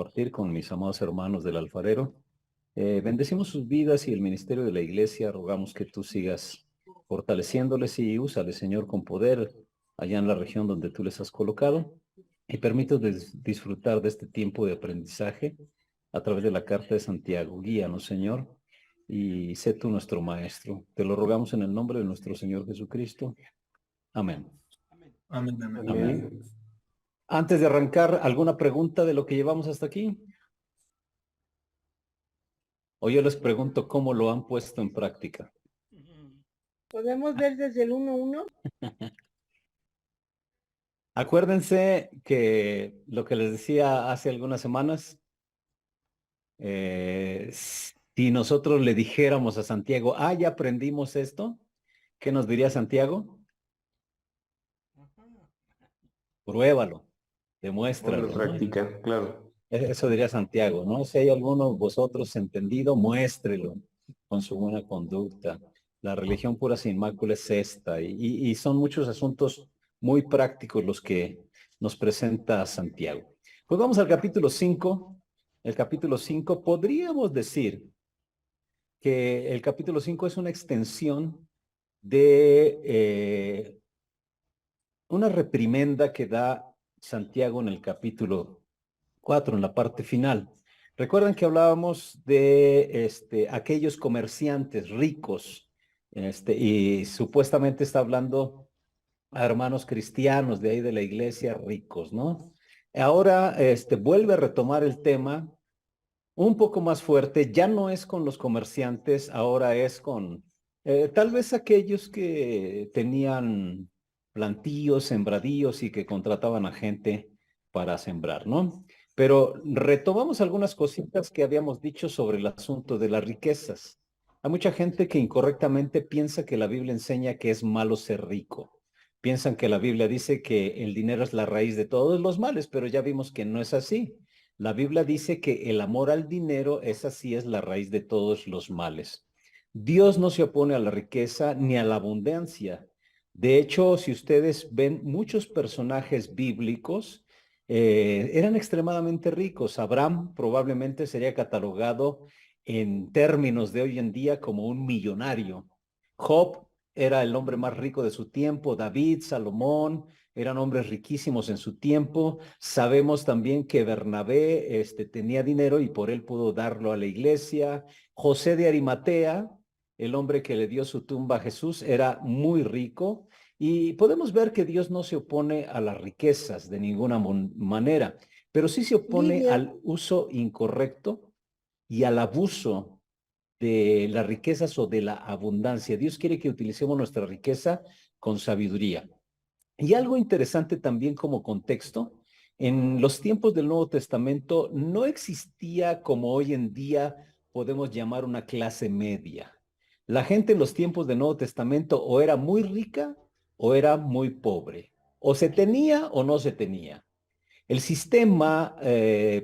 compartir con mis amados hermanos del alfarero. Bendecimos sus vidas y el ministerio de la iglesia. Rogamos que tú sigas fortaleciéndoles y úsales, Señor, con poder allá en la región donde tú les has colocado. Y permítanos disfrutar de este tiempo de aprendizaje a través de la carta de Santiago. Guíanos, Señor, y sé tú nuestro maestro. Te lo rogamos en el nombre de nuestro Señor Jesucristo. Amén. Amén, amén. Amén. Antes de arrancar, ¿alguna pregunta de lo que llevamos hasta aquí? O yo les pregunto cómo lo han puesto en práctica. ¿Podemos ver desde el 1:1? Acuérdense que lo que les decía hace algunas semanas, si nosotros le dijéramos a Santiago, ya aprendimos esto, ¿qué nos diría Santiago? Pruébalo, demuéstralo, Ponlo en ¿no? práctica, claro. Eso diría Santiago, ¿no? Si hay alguno de vosotros entendido, muéstrelo con su buena conducta. La religión pura sin mácula es esta, y son muchos asuntos muy prácticos los que nos presenta Santiago. Pues vamos al capítulo 5. El capítulo 5, podríamos decir que el capítulo 5 es una extensión de una reprimenda que da Santiago en el capítulo 4, en la parte final. Recuerdan que hablábamos de aquellos comerciantes ricos, y supuestamente está hablando a hermanos cristianos de ahí de la iglesia ricos, ¿no? Ahora vuelve a retomar el tema un poco más fuerte, ya no es con los comerciantes, ahora es con tal vez aquellos que tenían plantíos, sembradíos y que contrataban a gente para sembrar, ¿no? Pero retomamos algunas cositas que habíamos dicho sobre el asunto de las riquezas. Hay mucha gente que incorrectamente piensa que la Biblia enseña que es malo ser rico. Piensan que la Biblia dice que el dinero es la raíz de todos los males, pero ya vimos que no es así. La Biblia dice que el amor al dinero, esa sí es la raíz de todos los males. Dios no se opone a la riqueza ni a la abundancia. De hecho, si ustedes ven muchos personajes bíblicos, eran extremadamente ricos. Abraham probablemente sería catalogado en términos de hoy en día como un millonario. Job era el hombre más rico de su tiempo, David, Salomón, eran hombres riquísimos en su tiempo. Sabemos también que Bernabé tenía dinero y por él pudo darlo a la iglesia. José de Arimatea, el hombre que le dio su tumba a Jesús, era muy rico. Y podemos ver que Dios no se opone a las riquezas de ninguna manera, pero sí se opone al uso incorrecto y al abuso de las riquezas o de la abundancia. Dios quiere que utilicemos nuestra riqueza con sabiduría. Y algo interesante también como contexto, en los tiempos del Nuevo Testamento no existía como hoy en día podemos llamar una clase media. La gente en los tiempos del Nuevo Testamento o era muy rica o era muy pobre, o se tenía o no se tenía. El sistema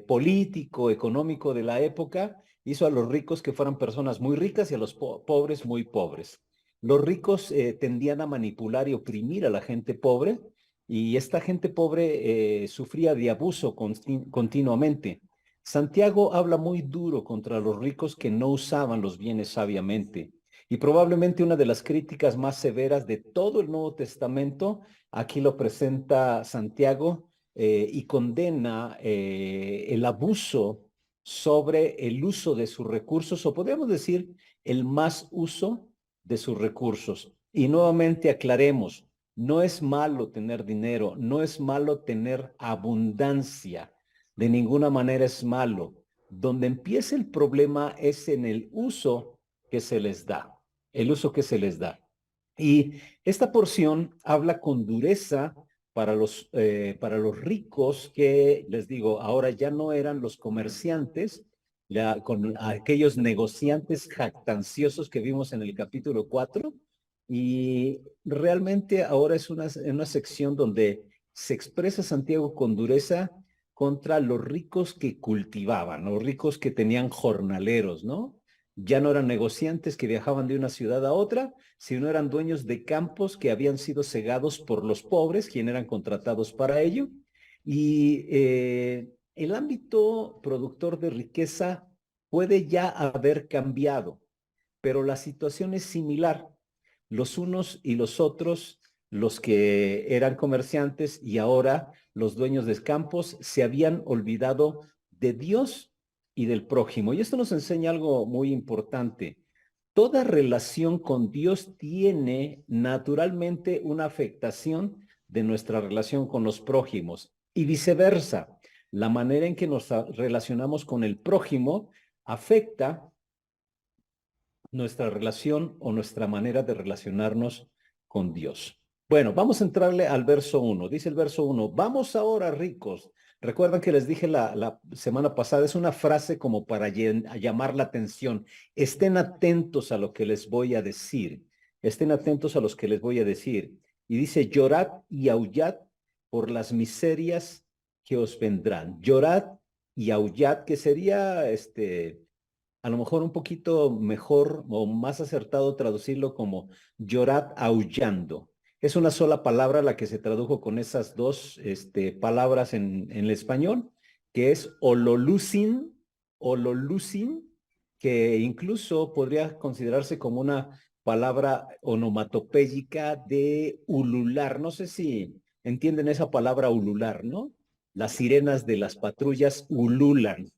político, económico de la época hizo a los ricos que fueran personas muy ricas y a los pobres muy pobres. Los ricos tendían a manipular y oprimir a la gente pobre, y esta gente pobre sufría de abuso continuamente. Santiago habla muy duro contra los ricos que no usaban los bienes sabiamente. Y probablemente una de las críticas más severas de todo el Nuevo Testamento, aquí lo presenta Santiago, y condena el abuso sobre el uso de sus recursos, o podríamos decir el más uso de sus recursos. Y nuevamente aclaremos, no es malo tener dinero, no es malo tener abundancia, de ninguna manera es malo. Donde empieza el problema es en el uso que se les da, el uso que se les da. Y esta porción habla con dureza para los ricos que, les digo, ahora ya no eran los comerciantes, ya con aquellos negociantes jactanciosos que vimos en el capítulo 4, y realmente ahora es una sección donde se expresa Santiago con dureza contra los ricos que cultivaban, los ricos que tenían jornaleros, ¿no? Ya no eran negociantes que viajaban de una ciudad a otra, sino eran dueños de campos que habían sido cegados por los pobres, quienes eran contratados para ello. Y el ámbito productor de riqueza puede ya haber cambiado, pero la situación es similar. Los unos y los otros, los que eran comerciantes y ahora los dueños de campos, se habían olvidado de Dios y del prójimo. Y esto nos enseña algo muy importante. Toda relación con Dios tiene naturalmente una afectación de nuestra relación con los prójimos y viceversa. La manera en que nos relacionamos con el prójimo afecta nuestra relación o nuestra manera de relacionarnos con Dios. Bueno, vamos a entrarle al verso 1. Dice el verso 1, vamos ahora ricos. Recuerdan que les dije la semana pasada, es una frase como para llamar la atención. Estén atentos a lo que les voy a decir. Estén atentos a los que les voy a decir. Y dice, llorad y aullad por las miserias que os vendrán. Llorad y aullad, que sería a lo mejor un poquito mejor o más acertado traducirlo como llorad aullando. Es una sola palabra la que se tradujo con esas dos palabras en el español, que es ololucin, que incluso podría considerarse como una palabra onomatopéyica de ulular. No sé si entienden esa palabra ulular, ¿no? Las sirenas de las patrullas ululan.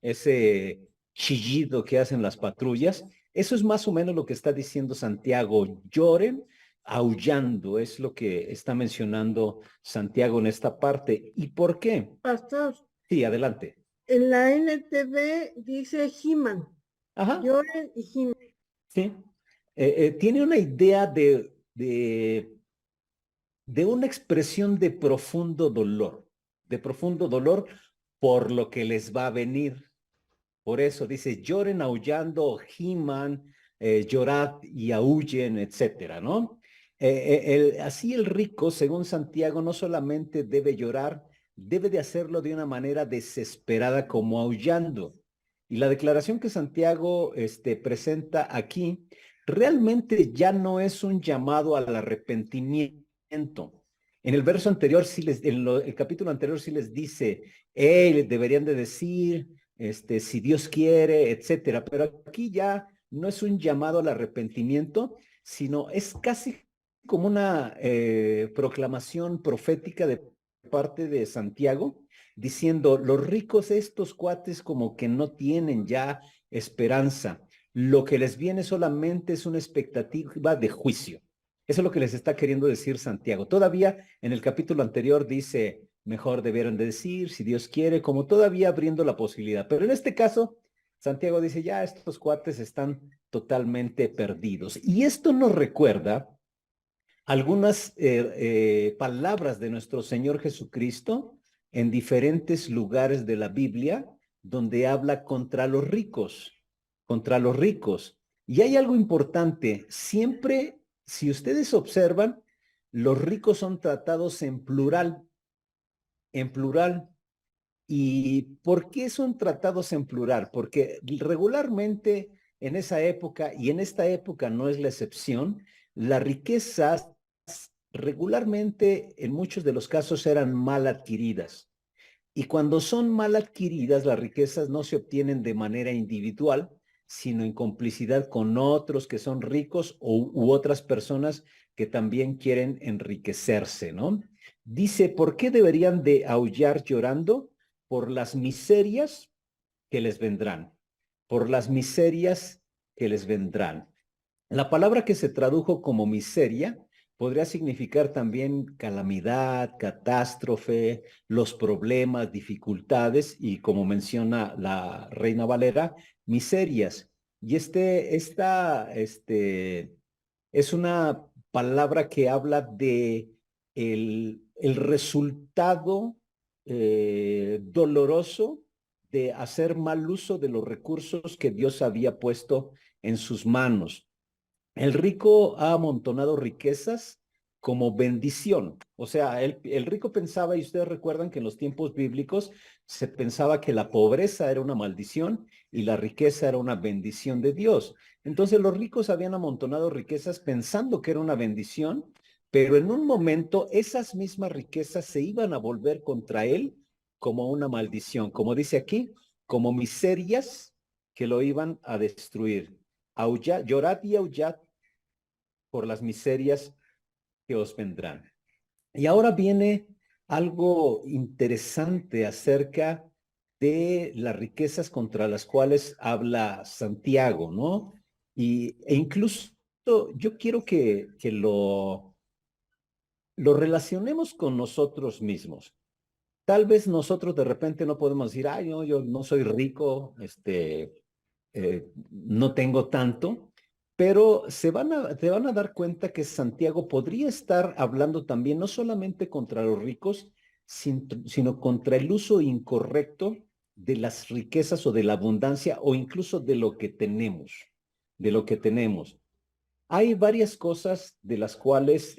Ese chillido que hacen las patrullas. Eso es más o menos lo que está diciendo Santiago. Lloren aullando, es lo que está mencionando Santiago en esta parte. ¿Y por qué? Pastor, Sí, adelante. en la NTV dice He-Man. Ajá, Lloren y He-Man. sí. Tiene una idea de una expresión de profundo dolor por lo que les va a venir. Por eso dice, lloren aullando, giman, llorad y aúllen, etcétera, ¿no? Así el rico, según Santiago, no solamente debe llorar, debe de hacerlo de una manera desesperada como aullando. Y la declaración que Santiago presenta aquí realmente ya no es un llamado al arrepentimiento. En el verso anterior, el capítulo anterior sí les dice, deberían de decir, si Dios quiere, etcétera. Pero aquí ya no es un llamado al arrepentimiento, sino es casi como una proclamación profética de parte de Santiago, diciendo, los ricos estos cuates como que no tienen ya esperanza. Lo que les viene solamente es una expectativa de juicio. Eso es lo que les está queriendo decir Santiago. Todavía en el capítulo anterior dice, mejor debieron de decir, si Dios quiere, como todavía abriendo la posibilidad. Pero en este caso, Santiago dice, ya estos cuates están totalmente perdidos. Y esto nos recuerda algunas palabras de nuestro Señor Jesucristo en diferentes lugares de la Biblia donde habla contra los ricos, contra los ricos. Y hay algo importante, siempre, si ustedes observan, los ricos son tratados en plural, en plural. ¿Y por qué son tratados en plural? Porque regularmente en esa época, y en esta época no es la excepción, las riquezas regularmente en muchos de los casos eran mal adquiridas. Y cuando son mal adquiridas, las riquezas no se obtienen de manera individual, sino en complicidad con otros que son ricos u otras personas que también quieren enriquecerse, ¿no? Dice, ¿por qué deberían de aullar llorando? Por las miserias que les vendrán, por las miserias que les vendrán. La palabra que se tradujo como miseria podría significar también calamidad, catástrofe, los problemas, dificultades y como menciona la Reina Valera, miserias. Y es una palabra que habla de el resultado doloroso de hacer mal uso de los recursos que Dios había puesto en sus manos. El rico ha amontonado riquezas como bendición. O sea, el rico pensaba, y ustedes recuerdan que en los tiempos bíblicos se pensaba que la pobreza era una maldición y la riqueza era una bendición de Dios. Entonces los ricos habían amontonado riquezas pensando que era una bendición, pero en un momento esas mismas riquezas se iban a volver contra él como una maldición, como dice aquí, como miserias que lo iban a destruir. Aullad, llorad y aullad por las miserias que os vendrán. Y ahora viene algo interesante acerca de las riquezas contra las cuales habla Santiago, ¿no? E incluso yo quiero que lo relacionemos con nosotros mismos. Tal vez nosotros de repente no podemos decir, ay, no, yo no soy rico, no tengo tanto, pero te van a dar cuenta que Santiago podría estar hablando también no solamente contra los ricos, sino contra el uso incorrecto de las riquezas o de la abundancia o incluso de lo que tenemos, de lo que tenemos. Hay varias cosas de las cuales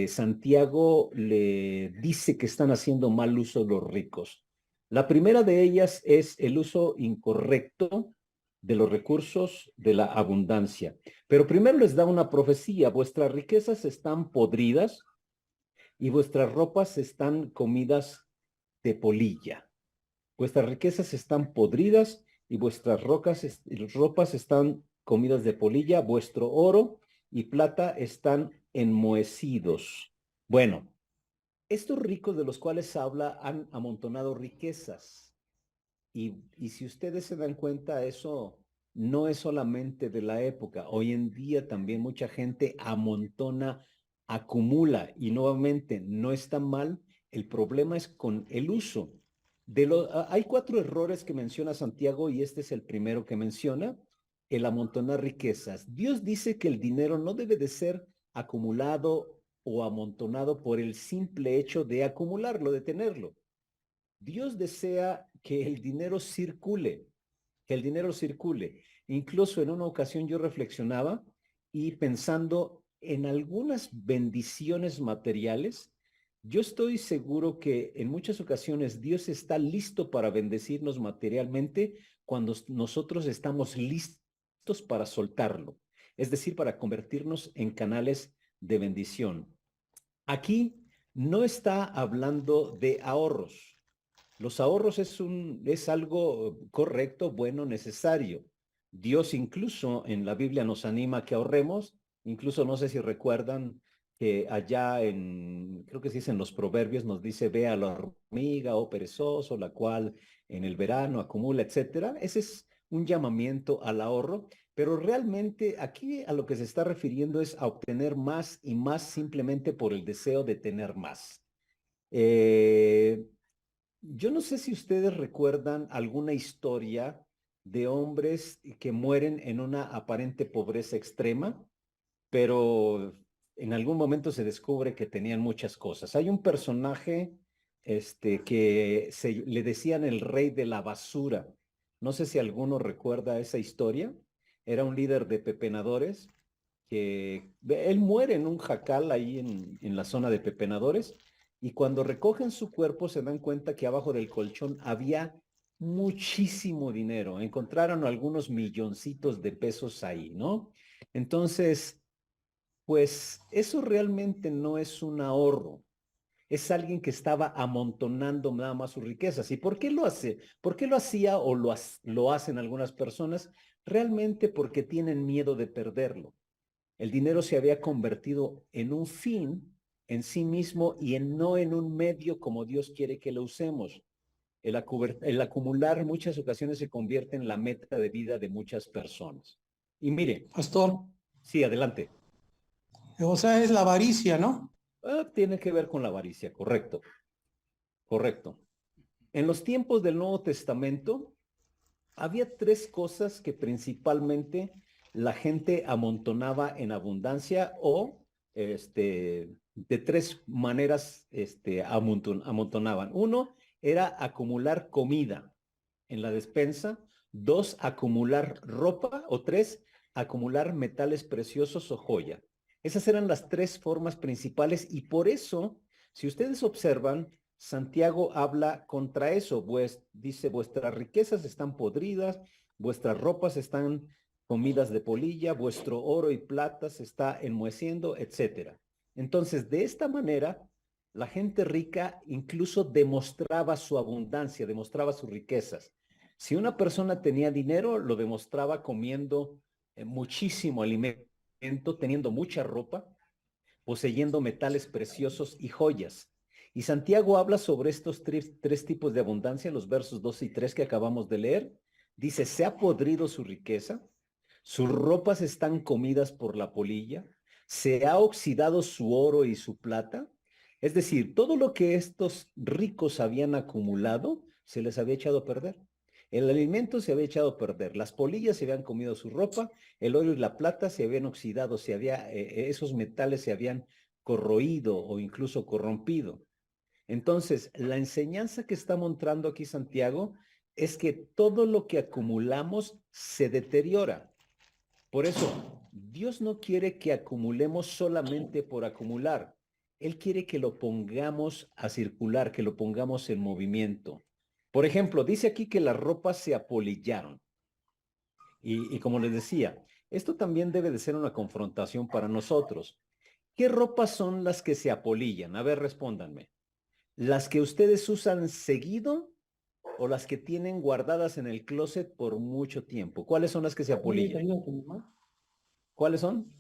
Santiago le dice que están haciendo mal uso los ricos. La primera de ellas es el uso incorrecto de los recursos de la abundancia. Pero primero les da una profecía: vuestras riquezas están podridas y vuestras ropas están comidas de polilla. Vuestras riquezas están podridas y vuestras ropas están comidas de polilla, vuestro oro y plata están enmohecidos. Bueno, estos ricos de los cuales habla han amontonado riquezas. Y si ustedes se dan cuenta, eso no es solamente de la época. Hoy en día también mucha gente amontona, acumula, y nuevamente no está mal. El problema es con el uso. Hay 4 errores que menciona Santiago y este es el primero que menciona: el amontonar riquezas. Dios dice que el dinero no debe de ser acumulado o amontonado por el simple hecho de acumularlo, de tenerlo. Dios desea que el dinero circule, que el dinero circule. Incluso en una ocasión yo reflexionaba y pensando en algunas bendiciones materiales, yo estoy seguro que en muchas ocasiones Dios está listo para bendecirnos materialmente cuando nosotros estamos listos para soltarlo, es decir, para convertirnos en canales de bendición. Aquí no está hablando de ahorros. Los ahorros es algo correcto, bueno, necesario. Dios incluso en la Biblia nos anima a que ahorremos. Incluso no sé si recuerdan que allá creo que se dice en los proverbios, nos dice: ve a la hormiga, oh perezoso, la cual en el verano acumula, etcétera. Ese es un llamamiento al ahorro, pero realmente aquí a lo que se está refiriendo es a obtener más y más simplemente por el deseo de tener más. Eh, yo no sé si ustedes recuerdan alguna historia de hombres que mueren en una aparente pobreza extrema, pero en algún momento se descubre que tenían muchas cosas. Hay un personaje que le decían el rey de la basura. No sé si alguno recuerda esa historia. Era un líder de pepenadores que él muere en un jacal ahí en la zona de pepenadores, y cuando recogen su cuerpo se dan cuenta que abajo del colchón había muchísimo dinero. Encontraron algunos milloncitos de pesos ahí, ¿no? Entonces, pues eso realmente no es un ahorro. Es alguien que estaba amontonando nada más sus riquezas. ¿Y por qué lo hace? ¿Por qué lo hacía o lo hacen algunas personas? Realmente porque tienen miedo de perderlo. El dinero se había convertido en un fin en sí mismo y no en un medio como Dios quiere que lo usemos. El acumular en muchas ocasiones se convierte en la meta de vida de muchas personas. Y mire, Pastor, sí, adelante. o sea, es la avaricia, ¿no? Tiene que ver con la avaricia, correcto, correcto. En los tiempos del Nuevo Testamento había 3 cosas que principalmente la gente amontonaba en abundancia o de 3 maneras amontonaban. Uno era acumular comida en la despensa. 2, acumular ropa. O 3, acumular metales preciosos o joya. Esas eran las 3 formas principales y por eso, si ustedes observan, Santiago habla contra eso, pues dice: vuestras riquezas están podridas, vuestras ropas están comidas de polilla, vuestro oro y plata se está enmoheciendo, etcétera. Entonces, de esta manera, La gente rica incluso demostraba su abundancia, demostraba sus riquezas. Si una persona tenía dinero, lo demostraba comiendo muchísimo alimento, teniendo mucha ropa, poseyendo metales preciosos y joyas. Y Santiago habla sobre estos tres tipos de abundancia en los versos 2 y 3 que acabamos de leer. Dice, se ha podrido su riqueza, sus ropas están comidas por la polilla, se ha oxidado su oro y su plata. Es decir, todo lo que estos ricos habían acumulado se les había echado a perder. El alimento se había echado a perder, las polillas se habían comido su ropa, el oro y la plata se habían oxidado, esos metales se habían corroído o incluso corrompido. Entonces, la enseñanza que está mostrando aquí Santiago es que todo lo que acumulamos se deteriora. Por eso, Dios no quiere que acumulemos solamente por acumular. Él quiere que lo pongamos a circular, que lo pongamos en movimiento. Por ejemplo, dice aquí que las ropas se apolillaron. Y como les decía, esto también debe de ser una confrontación para nosotros. ¿Qué ropas son las que se apolillan? A ver, respóndanme. ¿Las que ustedes usan seguido o las que tienen guardadas en el closet por mucho tiempo? ¿Cuáles son las que se apolillan? ¿Cuáles son?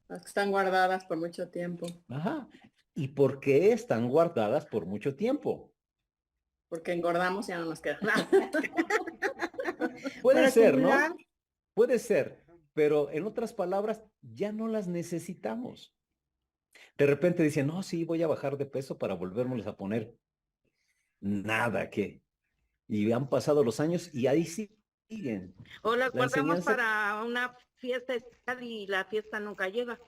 Las que están guardadas por mucho tiempo. Ajá. ¿Y por qué están guardadas por mucho tiempo? Porque engordamos y ya no nos queda nada. Puede Para ser, acumular. ¿no? Puede ser, pero en otras palabras, ya no las necesitamos. De repente dicen, no, sí, voy a bajar de peso para volvérmelos a poner. Nada que. Y han pasado los años y ahí siguen. O las La guardamos enseñanza para una fiesta especial y la fiesta nunca llega.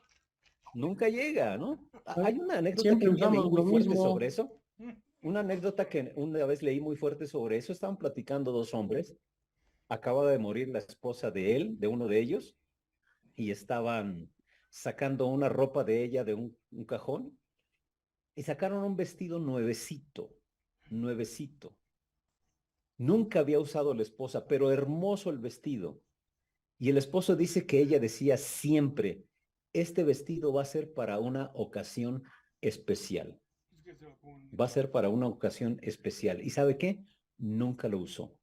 nunca llega, ¿no? Hay una anécdota Siempre que un día leí usamos muy lo fuerte mismo. sobre eso. Una anécdota que una vez leí muy fuerte sobre eso. Estaban platicando dos hombres. Acaba de morir la esposa de él, de uno de ellos, y estaban sacando una ropa de ella de un cajón y sacaron un vestido nuevecito, nuevecito. Nunca había usado la esposa, pero hermoso el vestido. Y el esposo dice que ella decía siempre, este vestido va a ser para una ocasión especial. Va a ser para una ocasión especial. ¿Y sabe qué? Nunca lo usó.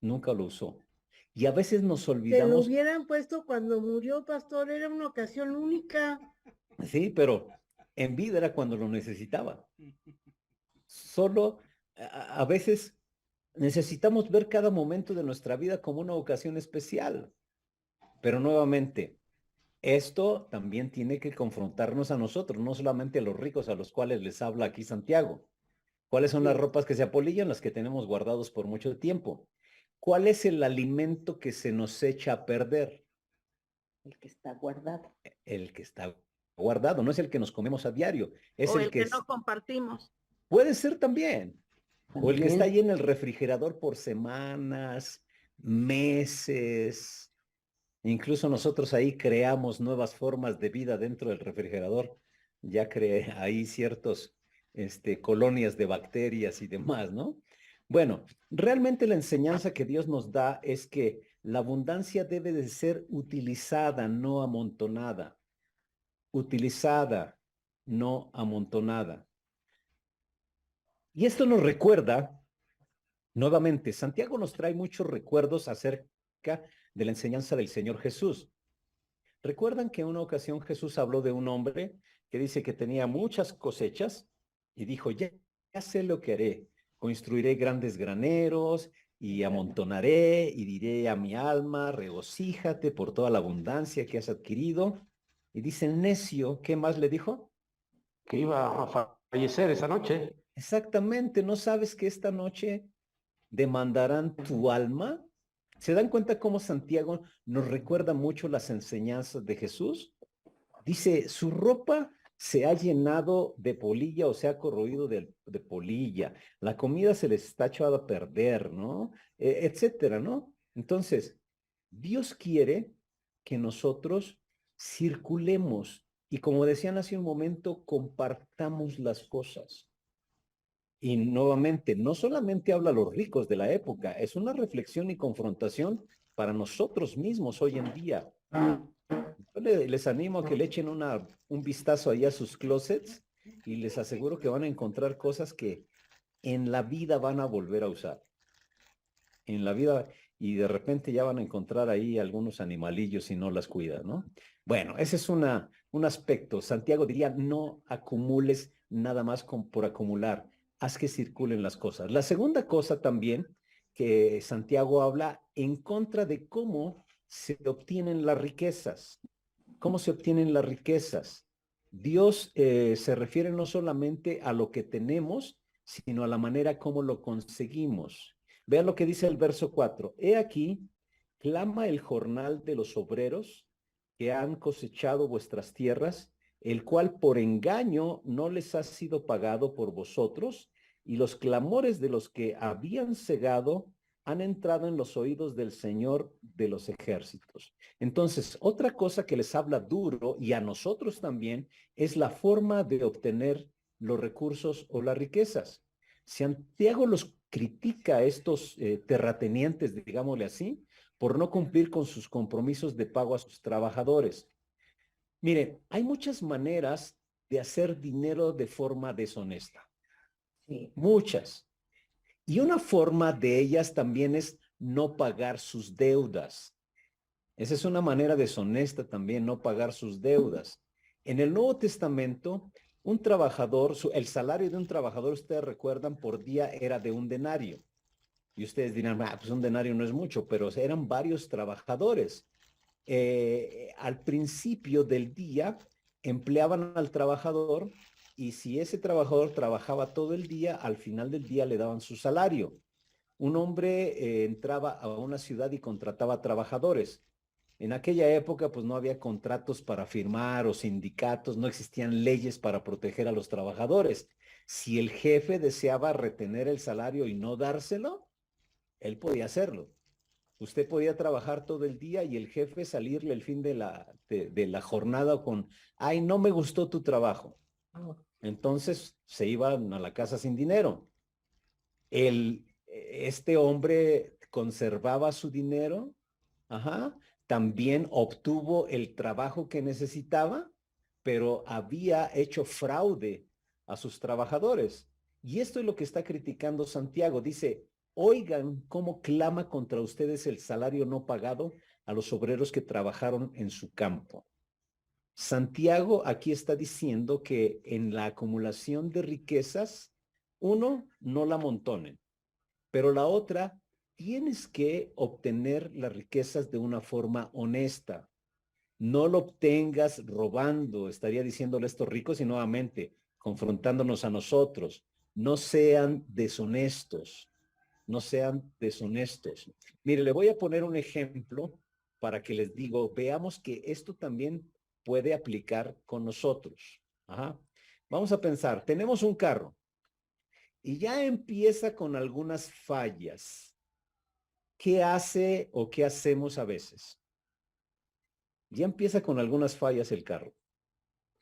Nunca lo usó. Y a veces nos Se lo olvidamos. hubieran puesto cuando murió, pastor, era una ocasión única. Sí, pero en vida era cuando lo necesitaba. Solo a veces necesitamos ver cada momento de nuestra vida como una ocasión especial. Pero nuevamente, esto también tiene que confrontarnos a nosotros, no solamente a los ricos a los cuales les habla aquí Santiago. ¿Cuáles son las ropas que se apolillan? Las que tenemos guardados por mucho tiempo. ¿Cuál es el alimento que se nos echa a perder? El que está guardado. El que está guardado, no es el que nos comemos a diario, es O el que no compartimos. puede ser también. O el que está También. ahí en el refrigerador por semanas, meses. Incluso nosotros ahí creamos nuevas formas de vida dentro del refrigerador. Ya creé ahí ciertos colonias de bacterias y demás, ¿no? Bueno, realmente la enseñanza que Dios nos da es que la abundancia debe de ser utilizada, no amontonada. Utilizada, no amontonada. Y esto nos recuerda, nuevamente, Santiago nos trae muchos recuerdos acerca de la enseñanza del Señor Jesús. ¿Recuerdan que en una ocasión Jesús habló de un hombre que dice que tenía muchas cosechas y dijo, ya sé lo que haré, construiré grandes graneros y amontonaré y diré a mi alma, regocíjate por toda la abundancia que has adquirido? Y dice el necio, ¿qué más le dijo? Que iba a fallecer esa noche. Exactamente, ¿no sabes que esta noche demandarán tu alma? ¿Se dan cuenta cómo Santiago nos recuerda mucho las enseñanzas de Jesús? Dice, su ropa se ha llenado de polilla o se ha corroído de polilla. La comida se les está echando a perder, ¿no? Etcétera, ¿no? Entonces, Dios quiere que nosotros circulemos y, como decían hace un momento, compartamos las cosas. Y nuevamente, no solamente habla a los ricos de la época, es una reflexión y confrontación para nosotros mismos hoy en día. Yo les animo a que le echen un vistazo ahí a sus closets y les aseguro que van a encontrar cosas que en la vida van a volver a usar. En la vida, y de repente ya van a encontrar ahí algunos animalillos si no las cuidan, ¿no? Bueno, ese es un aspecto. Santiago diría, no acumules nada más por acumular, haz que circulen las cosas. La segunda cosa también que Santiago habla en contra de cómo se obtienen las riquezas. ¿Cómo se obtienen las riquezas? Dios se refiere no solamente a lo que tenemos, sino a la manera como lo conseguimos. Vean lo que dice el verso 4. He aquí, clama el jornal de los obreros que han cosechado vuestras tierras, el cual por engaño no les ha sido pagado por vosotros, y los clamores de los que habían cegado han entrado en los oídos del Señor de los ejércitos. Entonces, otra cosa que les habla duro, y a nosotros también, es la forma de obtener los recursos o las riquezas. Santiago los critica a estos terratenientes, digámosle así, por no cumplir con sus compromisos de pago a sus trabajadores. Miren, hay muchas maneras de hacer dinero de forma deshonesta. Sí, muchas. Y una forma de ellas también es no pagar sus deudas. Esa es una manera deshonesta también, no pagar sus deudas. En el Nuevo Testamento, un trabajador, el salario de un trabajador, ustedes recuerdan, por día era de 1 denario. Y ustedes dirán, pues 1 denario no es mucho, pero eran varios trabajadores. Al principio del día empleaban al trabajador y si ese trabajador trabajaba todo el día, al final del día le daban su salario. Un hombre entraba a una ciudad y contrataba trabajadores. En aquella época, pues no había contratos para firmar o sindicatos, no existían leyes para proteger a los trabajadores. Si el jefe deseaba retener el salario y no dárselo, él podía hacerlo. Usted podía trabajar todo el día y el jefe salirle el fin de la jornada con, ay, no me gustó tu trabajo. Entonces se iban a la casa sin dinero. Este hombre conservaba su dinero, ajá, también obtuvo el trabajo que necesitaba, pero había hecho fraude a sus trabajadores. Y esto es lo que está criticando Santiago. Dice, oigan cómo clama contra ustedes el salario no pagado a los obreros que trabajaron en su campo. Santiago aquí está diciendo que en la acumulación de riquezas, uno, no la amontonen, pero la otra, tienes que obtener las riquezas de una forma honesta. No lo obtengas robando, estaría diciéndole a estos ricos y nuevamente confrontándonos a nosotros. No sean deshonestos, no sean deshonestos. Mire, le voy a poner un ejemplo para que les digo, veamos que esto también puede aplicar con nosotros. Ajá. Vamos a pensar, tenemos un carro y ya empieza con algunas fallas. ¿Qué hace o qué hacemos a veces? Ya empieza con algunas fallas el carro.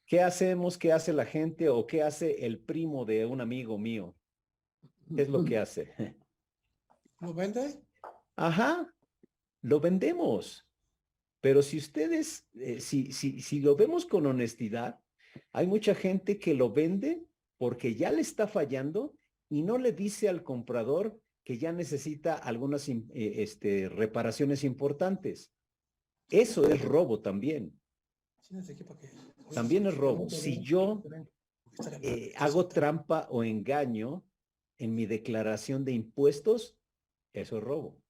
¿Qué hacemos? ¿Qué hace la gente o qué hace el primo de un amigo mío? ¿Qué es lo que hace? ¿Lo vende? Ajá, lo vendemos. Pero si ustedes, si lo vemos con honestidad, hay mucha gente que lo vende porque ya le está fallando y no le dice al comprador que ya necesita algunas reparaciones importantes. Eso es robo también. También es robo. Si yo hago trampa o engaño en mi declaración de impuestos, eso es robo.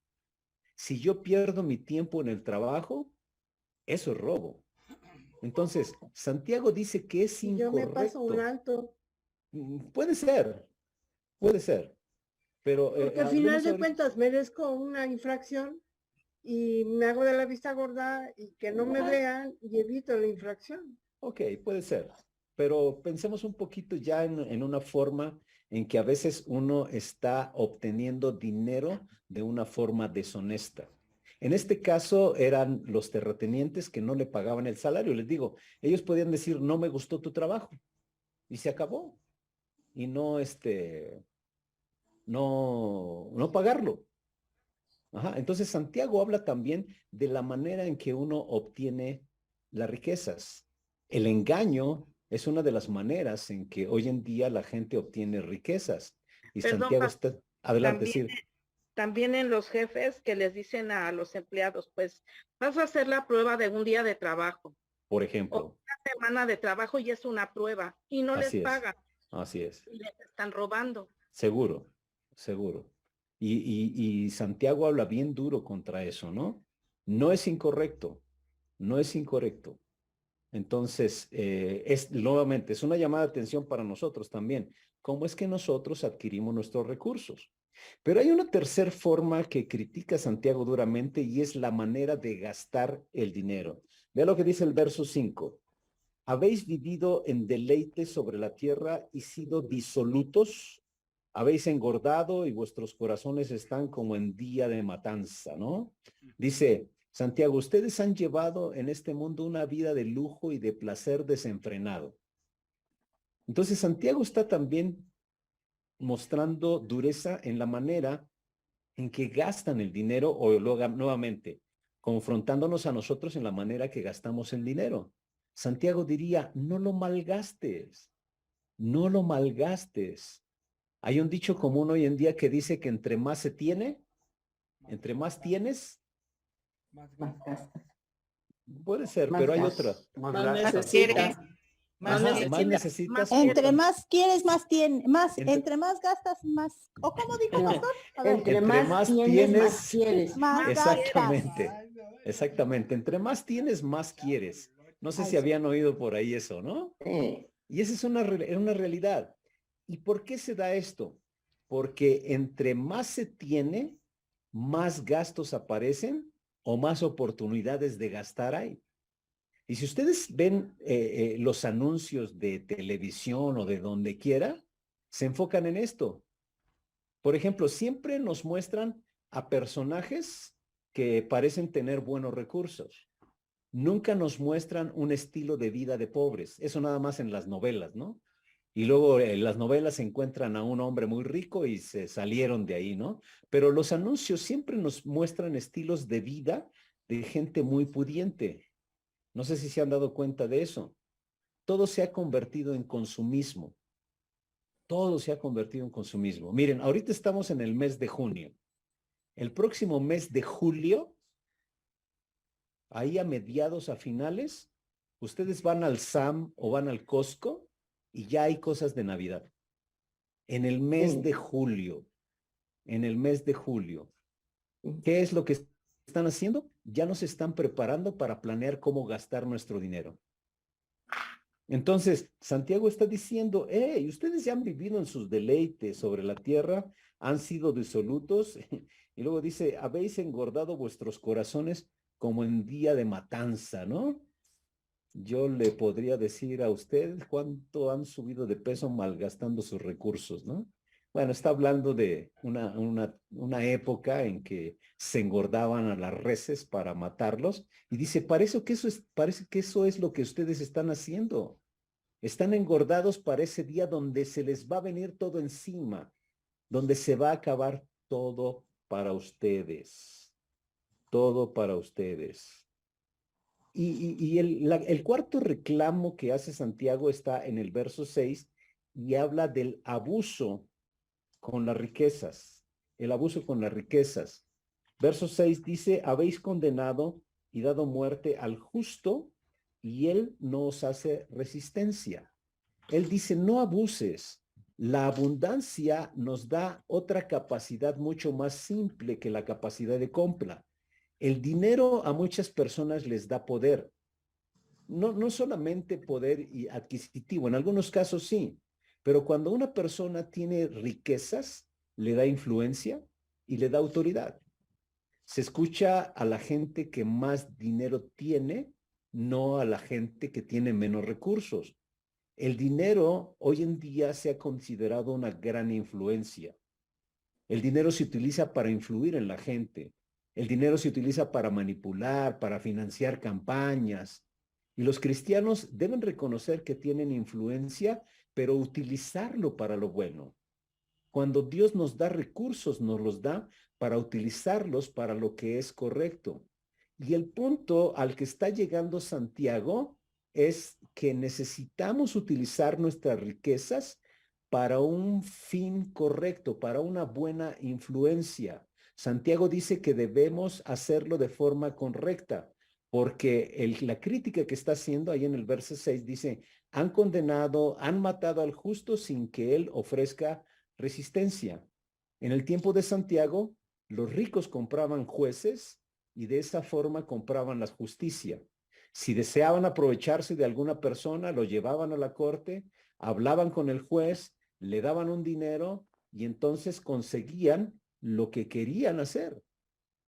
Si yo pierdo mi tiempo en el trabajo, eso es robo. Entonces, Santiago dice que es incorrecto. Yo me paso un alto. Puede ser, pero Porque al final de cuentas merezco una infracción y me hago de la vista gorda y que no me vean y evito la infracción. Ok, puede ser, pero pensemos un poquito ya en una forma en que a veces uno está obteniendo dinero de una forma deshonesta. En este caso eran los terratenientes que no le pagaban el salario. Les digo, ellos podían decir, no me gustó tu trabajo y se acabó. Y no pagarlo. Ajá. Entonces Santiago habla también de la manera en que uno obtiene las riquezas. El engaño Es una de las maneras en que hoy en día la gente obtiene riquezas. Y Perdón, Santiago está... Adelante, también, sí, también en los jefes que les dicen a los empleados, pues vas a hacer la prueba de un día de trabajo por o ejemplo. una semana de trabajo y es una prueba y no les Así es, pagan así es. y les están robando. Seguro, seguro. Y Santiago habla bien duro contra eso, ¿no? No es incorrecto, no es incorrecto. Entonces, nuevamente, es una llamada de atención para nosotros también. ¿Cómo es que nosotros adquirimos nuestros recursos? Pero hay una tercera forma que critica Santiago duramente y es la manera de gastar el dinero. Vea lo que dice el verso 5. ¿Habéis vivido en deleite sobre la tierra y sido disolutos? Habéis engordado y vuestros corazones están como en día de matanza, ¿no? Dice Santiago, ustedes han llevado en este mundo una vida de lujo y de placer desenfrenado. Entonces Santiago está también mostrando dureza en la manera en que gastan el dinero o luego, nuevamente, confrontándonos a nosotros en la manera que gastamos el dinero. Santiago diría, no lo malgastes, no lo malgastes. Hay un dicho común hoy en día que dice que entre más se tiene, entre más tienes, Más gastas. puede ser, Más pero hay gastos. otra. Más Más gastos. necesitas. Más Ajá, necesitas, más necesitas. más Entre más quieres, más tienes, Entre- entre más gastas, más. ¿O cómo dijo No, pastor? A ver, entre Entre más más tienes, más tienes, quieres. más Exactamente, gastas. exactamente. Entre más tienes, más quieres. No sé Ay, si sí. habían oído por ahí eso, ¿no? Y esa es una realidad. ¿Y por qué se da esto? Porque entre más se tiene, más gastos aparecen o más oportunidades de gastar hay. Y si ustedes ven los anuncios de televisión o de donde quiera, se enfocan en esto. Por ejemplo, siempre nos muestran a personajes que parecen tener buenos recursos. Nunca nos muestran un estilo de vida de pobres. Eso nada más en las novelas, ¿no? Y luego en las novelas se encuentran a un hombre muy rico y se salieron de ahí, ¿no? Pero los anuncios siempre nos muestran estilos de vida de gente muy pudiente. No sé si se han dado cuenta de eso. Todo se ha convertido en consumismo. Todo se ha convertido en consumismo. Miren, ahorita estamos en el mes de junio. El próximo mes de julio, ahí a mediados, a finales, ustedes van al Sam o van al Costco y ya hay cosas de Navidad. En el mes de julio, en el mes de julio, ¿qué es lo que están haciendo? Ya nos están preparando para planear cómo gastar nuestro dinero. Entonces, Santiago está diciendo, hey, ustedes ya han vivido en sus deleites sobre la tierra, han sido disolutos, y luego dice, habéis engordado vuestros corazones como en día de matanza, ¿no? Yo le podría decir a usted cuánto han subido de peso malgastando sus recursos, ¿no? Bueno, está hablando de una época en que se engordaban a las reses para matarlos, y dice, parece que eso es lo que ustedes están haciendo. Están engordados para ese día donde se les va a venir todo encima, donde se va a acabar todo para ustedes. Todo para ustedes. Y el cuarto reclamo que hace Santiago está en el verso 6 y habla del abuso con las riquezas. El abuso con las riquezas. Verso 6 dice, habéis condenado y dado muerte al justo y él no os hace resistencia. Él dice, no abuses. La abundancia nos da otra capacidad mucho más simple que la capacidad de compra. El dinero a muchas personas les da poder. No solamente poder adquisitivo, en algunos casos sí, pero cuando una persona tiene riquezas, le da influencia y le da autoridad. Se escucha a la gente que más dinero tiene, no a la gente que tiene menos recursos. El dinero hoy en día se ha considerado una gran influencia. El dinero se utiliza para influir en la gente. El dinero se utiliza para manipular, para financiar campañas. Y los cristianos deben reconocer que tienen influencia, pero utilizarlo para lo bueno. Cuando Dios nos da recursos, nos los da para utilizarlos para lo que es correcto. Y el punto al que está llegando Santiago es que necesitamos utilizar nuestras riquezas para un fin correcto, para una buena influencia. Santiago dice que debemos hacerlo de forma correcta, porque la crítica que está haciendo ahí en el verso 6 dice, han condenado, han matado al justo sin que él ofrezca resistencia. En el tiempo de Santiago, los ricos compraban jueces y de esa forma compraban la justicia. Si deseaban aprovecharse de alguna persona, lo llevaban a la corte, hablaban con el juez, le daban un dinero y entonces conseguían lo que querían hacer.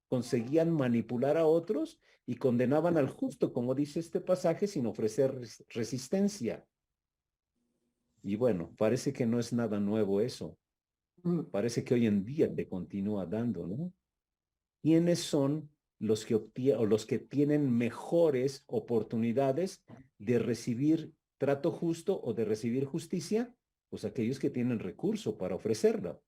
Conseguían manipular a otros y condenaban al justo, como dice este pasaje, sin ofrecer resistencia. Y bueno, parece que no es nada nuevo eso. Parece que hoy en día te continúa dando, ¿no? ¿Quiénes son los que tienen mejores oportunidades de recibir trato justo o de recibir justicia? Pues aquellos que tienen recurso para ofrecerlo.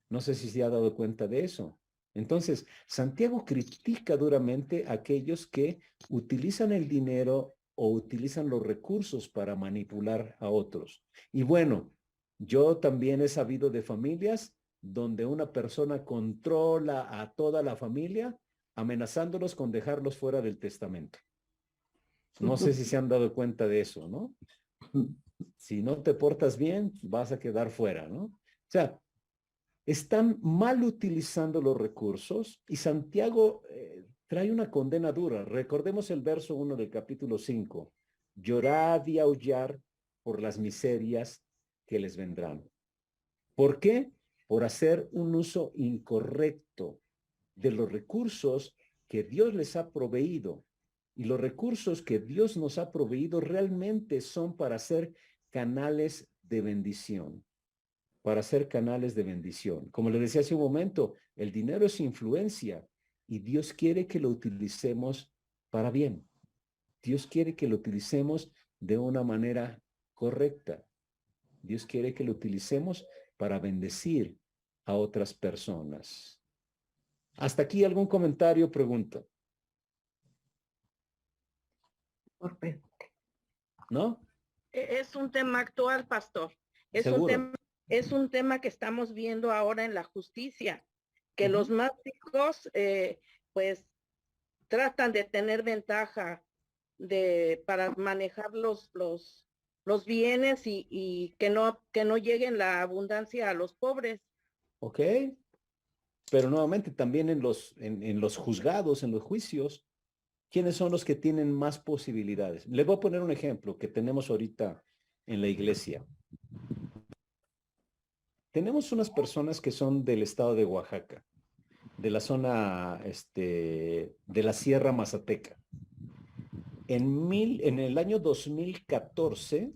No sé si se ha dado cuenta de eso. Entonces, Santiago critica duramente a aquellos que utilizan el dinero o utilizan los recursos para manipular a otros. Y bueno, yo también he sabido de familias donde una persona controla a toda la familia, amenazándolos con dejarlos fuera del testamento. No sé si se han dado cuenta de eso, ¿no? Si no te portas bien, vas a quedar fuera, ¿no? O sea, están mal utilizando los recursos y Santiago trae una condena dura. Recordemos el verso 1 del capítulo 5. Llorad y aullar por las miserias que les vendrán. ¿Por qué? Por hacer un uso incorrecto de los recursos que Dios les ha proveído. Y los recursos que Dios nos ha proveído realmente son para ser canales de bendición. Para ser canales de bendición. Como le decía hace un momento, el dinero es influencia y Dios quiere que lo utilicemos para bien. Dios quiere que lo utilicemos de una manera correcta. Dios quiere que lo utilicemos para bendecir a otras personas. ¿Hasta aquí algún comentario o pregunta? ¿No? Es un tema actual, pastor. Seguro. Es un tema que estamos viendo ahora en la justicia, que los más ricos, pues, tratan de tener ventaja para manejar los bienes y que no lleguen la abundancia a los pobres. Ok. Pero nuevamente también en los juzgados, en los juicios, ¿quiénes son los que tienen más posibilidades? Les voy a poner un ejemplo que tenemos ahorita en la iglesia. Tenemos unas personas que son del estado de Oaxaca, de la zona de la Sierra Mazateca. En el año 2014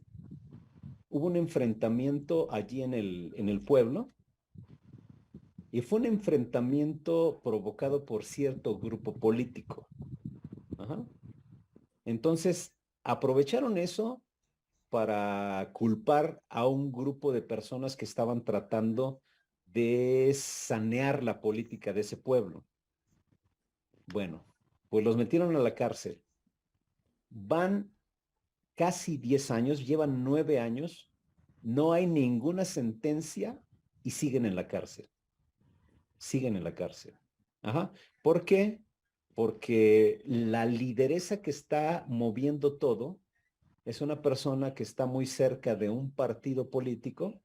hubo un enfrentamiento allí en el pueblo y fue un enfrentamiento provocado por cierto grupo político. Ajá. Entonces, aprovecharon eso para culpar a un grupo de personas que estaban tratando de sanear la política de ese pueblo. Bueno, pues los metieron a la cárcel. Van casi 10 años, llevan 9 años, no hay ninguna sentencia y siguen en la cárcel. Siguen en la cárcel. Ajá. ¿Por qué? Porque la lideresa que está moviendo todo es una persona que está muy cerca de un partido político,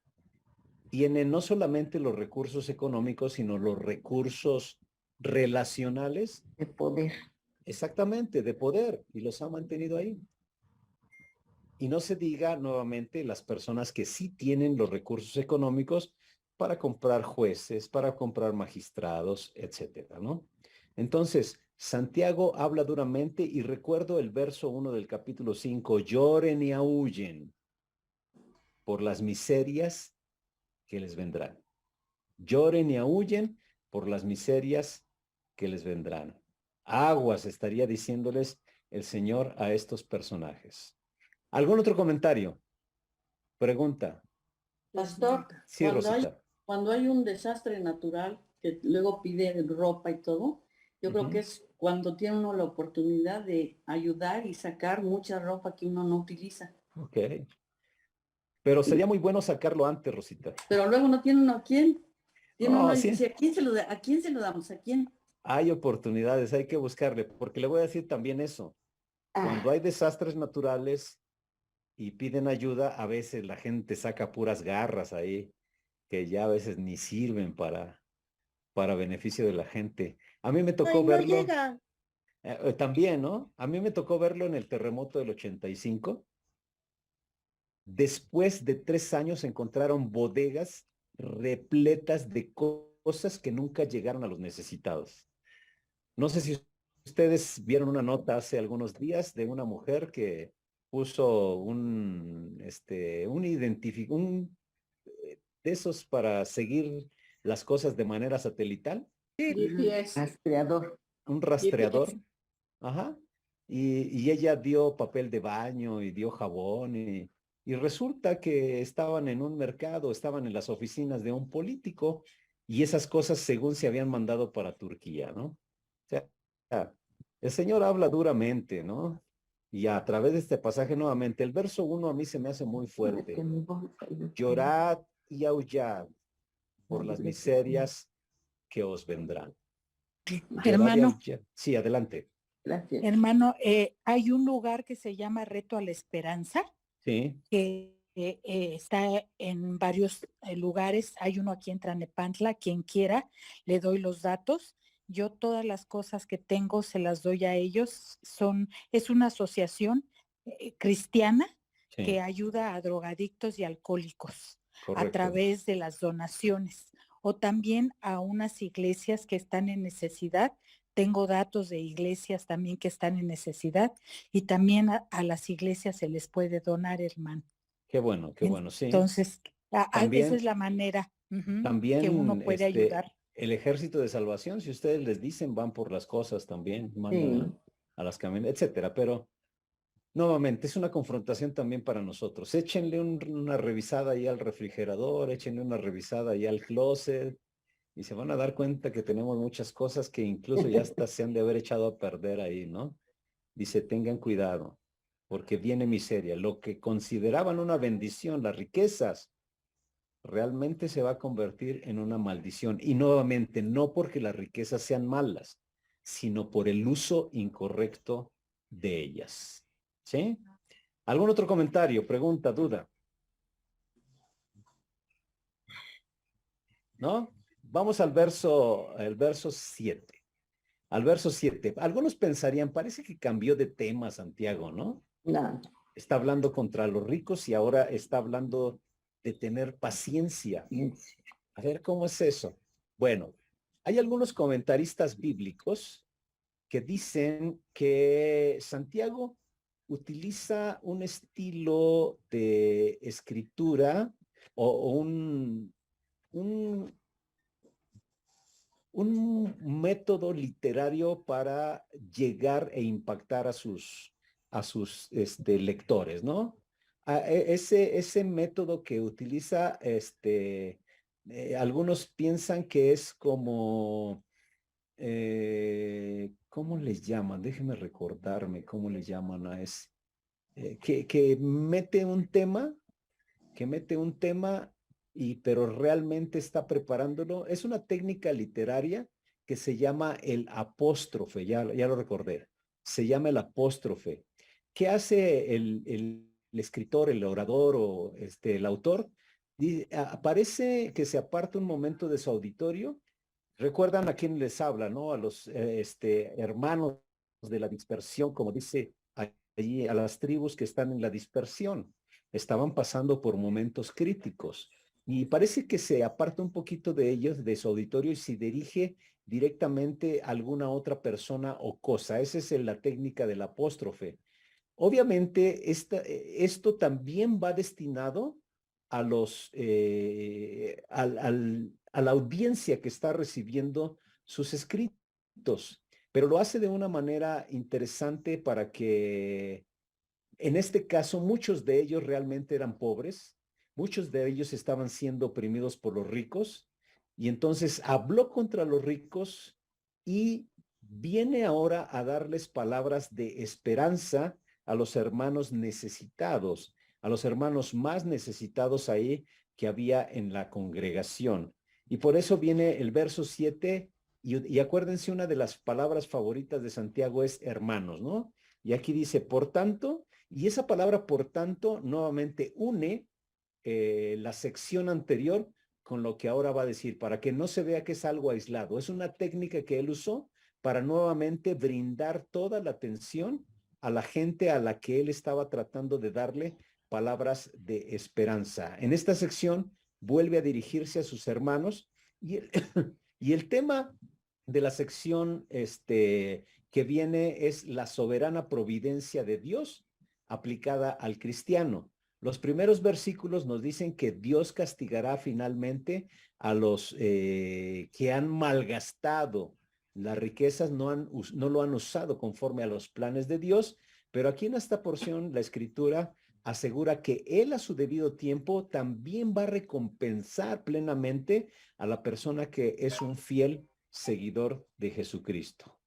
tiene no solamente los recursos económicos, sino los recursos relacionales. De poder. Exactamente, de poder, y los ha mantenido ahí. Y no se diga nuevamente las personas que sí tienen los recursos económicos para comprar jueces, para comprar magistrados, etcétera, ¿no? Entonces, Santiago habla duramente y recuerdo el verso 1 del capítulo 5, lloren y aúllen por las miserias que les vendrán. Lloren y aúllen por las miserias que les vendrán. Aguas estaría diciéndoles el Señor a estos personajes. ¿Algún otro comentario? Pregunta. Pastor, Sí, Rosita. cuando hay un desastre natural que luego pide ropa y todo, Yo creo Ujú. que es cuando tiene uno la oportunidad de ayudar y sacar mucha ropa que uno no utiliza. Ok. Pero sería muy bueno sacarlo antes, Rosita. Pero luego no tiene uno a quién. Tiene No, uno y sí. dice, ¿a quién se lo ¿a quién se lo damos? ¿A quién? Hay oportunidades, hay que buscarle, porque le voy a decir también eso. Cuando hay desastres naturales y piden ayuda, a veces la gente saca puras garras ahí, que ya a veces ni sirven para beneficio de la gente. A mí me tocó Ay, no verlo, llega. también, ¿no? A mí me tocó verlo en el terremoto del 85. Después de 3 años encontraron bodegas repletas de cosas que nunca llegaron a los necesitados. No sé si ustedes vieron una nota hace algunos días de una mujer que puso de esos para seguir las cosas de manera satelital, GPS. Rastreador. un rastreador, ajá, y ella dio papel de baño y dio jabón y resulta que estaban en un mercado, estaban en las oficinas de un político y esas cosas según se habían mandado para Turquía, ¿no? O sea, el Señor habla duramente, ¿no? Y a través de este pasaje nuevamente, el verso 1 a mí se me hace muy fuerte. Llorad y aullad por las miserias que os vendrán. Llorad y Hermano, aullad. Sí, adelante. Gracias. hermano, hay un lugar que se llama Reto a la Esperanza, Sí, que está en varios lugares. Hay uno aquí en Tlalnepantla, quien quiera, le doy los datos. Yo todas las cosas que tengo se las doy a ellos. Es una asociación cristiana sí, que ayuda a drogadictos y alcohólicos a correcto. través de las donaciones, o también a unas iglesias que están en necesidad. Tengo datos de iglesias también que están en necesidad, y también a las iglesias se les puede donar, hermano. Qué bueno, sí. Entonces, esa es También, la manera que uno también, puede ayudar. el Ejército de Salvación, si ustedes les dicen, van por las cosas también, mandan Sí. a las camionetas, etcétera. Pero nuevamente es una confrontación también para nosotros. Échenle una revisada ahí al refrigerador, échenle una revisada ahí al closet y se van a dar cuenta que tenemos muchas cosas que incluso ya hasta se han de haber echado a perder ahí, ¿no? Dice, tengan cuidado, porque viene miseria. Lo que consideraban una bendición, las riquezas, realmente se va a convertir en una maldición. Y nuevamente, no porque las riquezas sean malas, sino por el uso incorrecto de ellas. ¿Sí? ¿Algún otro comentario, pregunta, duda? ¿No? Vamos al verso 7. Al verso 7. Algunos pensarían, parece que cambió de tema Santiago, ¿no? No. Está hablando contra los ricos y ahora está hablando de tener paciencia. A ver, ¿cómo es eso? Bueno, hay algunos comentaristas bíblicos que dicen que Santiago utiliza un estilo de escritura o un método literario para llegar e impactar a sus lectores, ¿no? Ese método que utiliza, algunos piensan que es como, ¿cómo les llaman? Déjenme recordarme cómo le llaman a ese. Que mete un tema, pero realmente está preparándolo. Es una técnica literaria que se llama el apóstrofe, ya lo recordé. Se llama el apóstrofe. ¿Qué hace el escritor, el orador o el autor? Parece que se aparta un momento de su auditorio. Recuerdan a quién les habla, ¿no? A los hermanos de la dispersión, como dice allí, a las tribus que están en la dispersión. Estaban pasando por momentos críticos y parece que se aparta un poquito de ellos, de su auditorio, y se dirige directamente a alguna otra persona o cosa. Esa es la técnica del apóstrofe. Obviamente, esto también va destinado a a la audiencia que está recibiendo sus escritos, pero lo hace de una manera interesante para que, en este caso, muchos de ellos realmente eran pobres, muchos de ellos estaban siendo oprimidos por los ricos, y entonces habló contra los ricos y viene ahora a darles palabras de esperanza a los hermanos necesitados, a los hermanos más necesitados ahí que había en la congregación. Y por eso viene el verso 7, y acuérdense, una de las palabras favoritas de Santiago es hermanos, ¿no? Y aquí dice, por tanto, y esa palabra por tanto nuevamente une la sección anterior con lo que ahora va a decir, para que no se vea que es algo aislado. Es una técnica que él usó para nuevamente brindar toda la atención a la gente a la que él estaba tratando de darle palabras de esperanza. En esta sección vuelve a dirigirse a sus hermanos y el tema de la sección que viene es la soberana providencia de Dios aplicada al cristiano. Los primeros versículos nos dicen que Dios castigará finalmente a los que han malgastado las riquezas, no lo han usado conforme a los planes de Dios, pero aquí en esta porción la Escritura asegura que Él a su debido tiempo también va a recompensar plenamente a la persona que es un fiel seguidor de Jesucristo.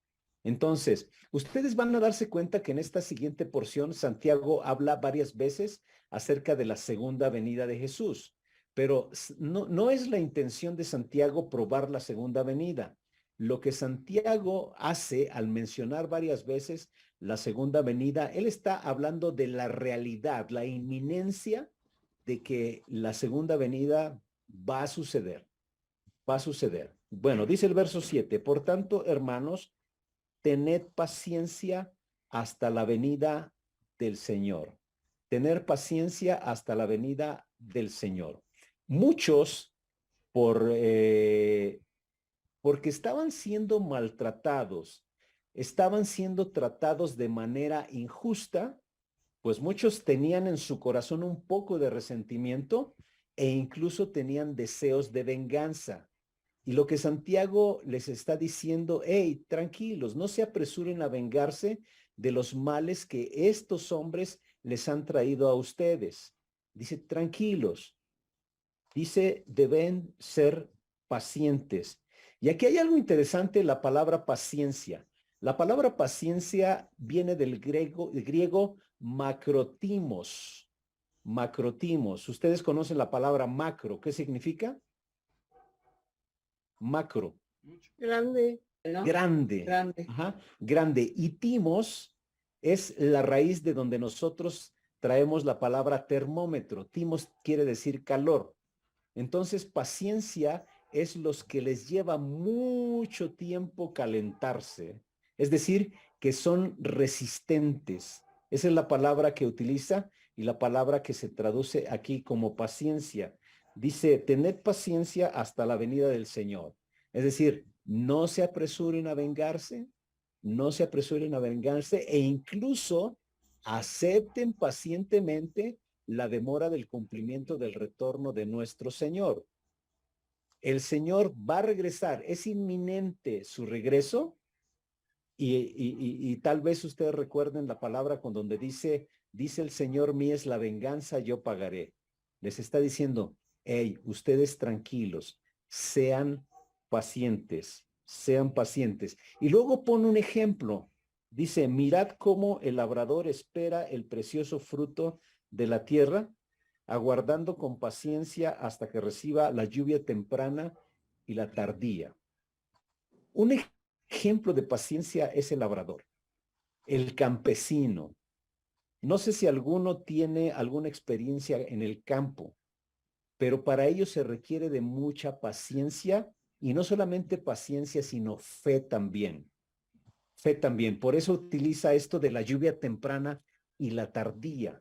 Entonces, ustedes van a darse cuenta que en esta siguiente porción Santiago habla varias veces acerca de la segunda venida de Jesús, pero no es la intención de Santiago probar la segunda venida. Lo que Santiago hace al mencionar varias veces la segunda venida, él está hablando de la realidad, la inminencia de que la segunda venida va a suceder. Va a suceder. Bueno, dice el verso 7, por tanto, hermanos, tened paciencia hasta la venida del Señor. Tener paciencia hasta la venida del Señor. Muchos, porque estaban siendo maltratados, estaban siendo tratados de manera injusta, pues muchos tenían en su corazón un poco de resentimiento e incluso tenían deseos de venganza. Y lo que Santiago les está diciendo, hey, tranquilos, no se apresuren a vengarse de los males que estos hombres les han traído a ustedes. Dice, tranquilos. Dice, deben ser pacientes. Y aquí hay algo interesante, la palabra paciencia. La palabra paciencia viene del griego macrotimos. Macrotimos. Ustedes conocen la palabra macro. ¿Qué significa? Macro. Grande. ¿no? Grande. Grande. Ajá, grande. Y timos es la raíz de donde nosotros traemos la palabra termómetro. Timos quiere decir calor. Entonces, paciencia es los que les lleva mucho tiempo calentarse. Es decir, que son resistentes. Esa es la palabra que utiliza y la palabra que se traduce aquí como paciencia. Dice, tened paciencia hasta la venida del Señor. Es decir, no se apresuren a vengarse, no se apresuren a vengarse e incluso acepten pacientemente la demora del cumplimiento del retorno de nuestro Señor. El Señor va a regresar, es inminente su regreso y tal vez ustedes recuerden la palabra con donde dice el Señor, mía es la venganza, yo pagaré. Les está diciendo, hey, ustedes tranquilos, sean pacientes, sean pacientes. Y luego pone un ejemplo. Dice, mirad cómo el labrador espera el precioso fruto de la tierra, aguardando con paciencia hasta que reciba la lluvia temprana y la tardía. Un ejemplo de paciencia es el labrador, el campesino. No sé si alguno tiene alguna experiencia en el campo, pero para ello se requiere de mucha paciencia y no solamente paciencia, sino fe también. Fe también. Por eso utiliza esto de la lluvia temprana y la tardía.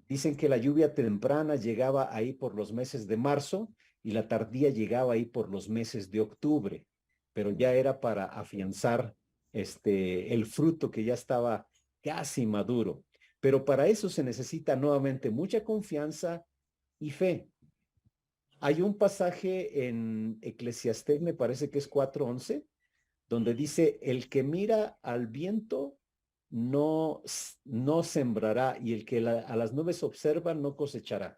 Dicen que la lluvia temprana llegaba ahí por los meses de marzo y la tardía llegaba ahí por los meses de octubre, pero ya era para afianzar el fruto que ya estaba casi maduro. Pero para eso se necesita nuevamente mucha confianza y fe. Hay un pasaje en Eclesiastés, me parece que es 4:11, donde dice, el que mira al viento no sembrará y el que a las nubes observa no cosechará.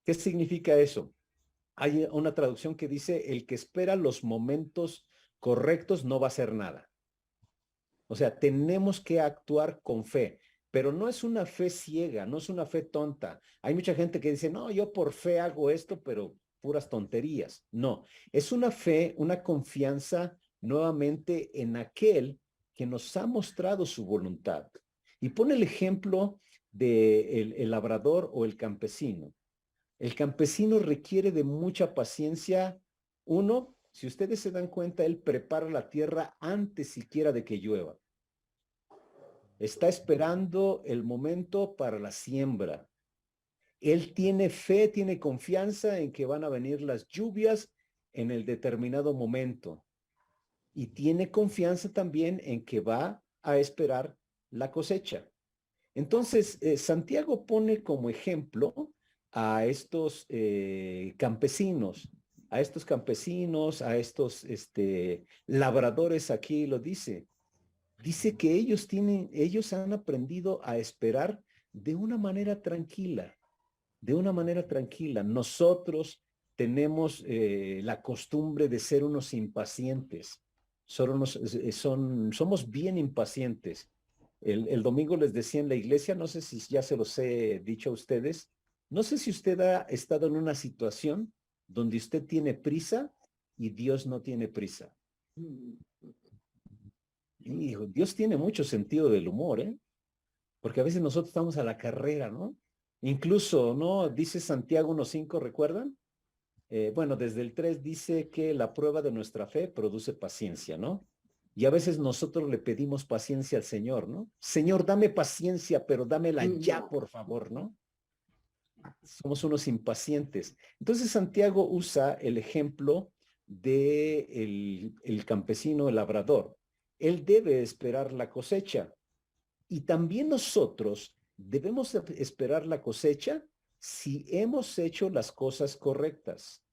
¿Qué significa eso? Hay una traducción que dice, el que espera los momentos correctos no va a hacer nada. O sea, tenemos que actuar con fe, pero no es una fe ciega, no es una fe tonta. Hay mucha gente que dice, no, yo por fe hago esto, pero puras tonterías. No, es una fe, una confianza nuevamente en aquel que nos ha mostrado su voluntad. Y pone el ejemplo de el labrador o el campesino. El campesino requiere de mucha paciencia. Uno, si ustedes se dan cuenta, él prepara la tierra antes siquiera de que llueva. Está esperando el momento para la siembra. Él tiene fe, tiene confianza en que van a venir las lluvias en el determinado momento. Y tiene confianza también en que va a esperar la cosecha. Entonces, Santiago pone como ejemplo a estos campesinos, a estos labradores, aquí lo dice. Dice que ellos han aprendido a esperar de una manera tranquila, de una manera tranquila. Nosotros tenemos la costumbre de ser unos impacientes. Somos bien impacientes. El domingo les decía en la iglesia, no sé si ya se los he dicho a ustedes, no sé si usted ha estado en una situación donde usted tiene prisa y Dios no tiene prisa. Hijo, Dios tiene mucho sentido del humor, ¿eh? Porque a veces nosotros estamos a la carrera, ¿no? Incluso, ¿no? Dice Santiago 1:5, ¿recuerdan? Bueno, desde el 3 dice que la prueba de nuestra fe produce paciencia, ¿no? Y a veces nosotros le pedimos paciencia al Señor, ¿no? Señor, dame paciencia, pero dámela ya, por favor, ¿no? Somos unos impacientes. Entonces Santiago usa el ejemplo de el campesino, el labrador. Él debe esperar la cosecha. Y también nosotros debemos esperar la cosecha si hemos hecho las cosas correctas.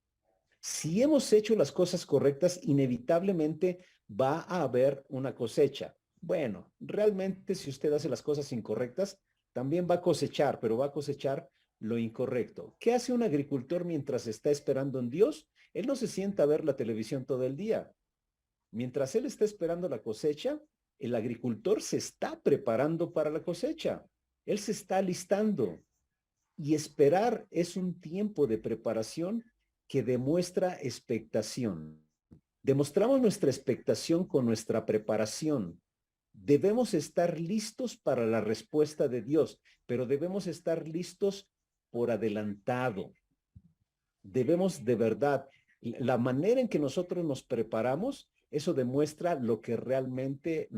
Si hemos hecho las cosas correctas, inevitablemente va a haber una cosecha. Bueno, realmente si usted hace las cosas incorrectas, también va a cosechar, pero va a cosechar lo incorrecto. ¿Qué hace un agricultor mientras está esperando en Dios? Él no se sienta a ver la televisión todo el día. Mientras él está esperando la cosecha, el agricultor se está preparando para la cosecha. Él se está alistando. Y esperar es un tiempo de preparación que demuestra expectación. Demostramos nuestra expectación con nuestra preparación. Debemos estar listos para la respuesta de Dios, pero debemos estar listos por adelantado. Debemos de verdad, la manera en que nosotros nos preparamos, eso demuestra lo que realmente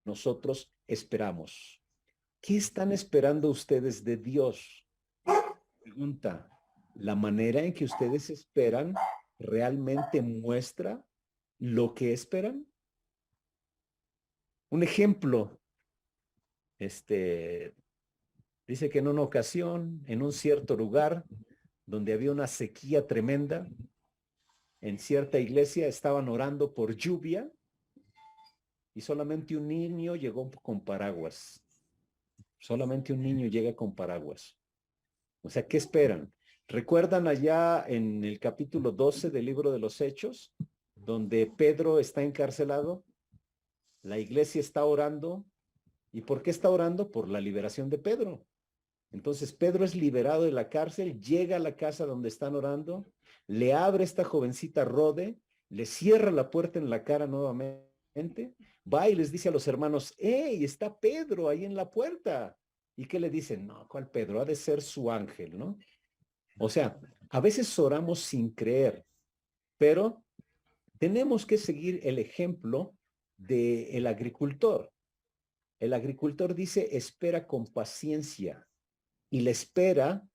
nosotros esperamos. ¿Qué están esperando ustedes de Dios? Pregunta, ¿la manera en que ustedes esperan realmente muestra lo que esperan? Un ejemplo, dice que en una ocasión, en un cierto lugar, donde había una sequía tremenda, en cierta iglesia estaban orando por lluvia y solamente un niño llegó con paraguas. Solamente un niño llega con paraguas. O sea, ¿qué esperan? ¿Recuerdan allá en el capítulo 12 del libro de los Hechos, donde Pedro está encarcelado? La iglesia está orando. ¿Y por qué está orando? Por la liberación de Pedro. Entonces Pedro es liberado de la cárcel, llega a la casa donde están orando, le abre esta jovencita Rode, le cierra la puerta en la cara nuevamente, va y les dice a los hermanos, ¡hey, está Pedro ahí en la puerta! ¿Y qué le dicen? No, ¿cuál Pedro? Ha de ser su ángel, ¿no? O sea, a veces oramos sin creer, pero tenemos que seguir el ejemplo del agricultor. El agricultor dice, espera con paciencia. Y la espera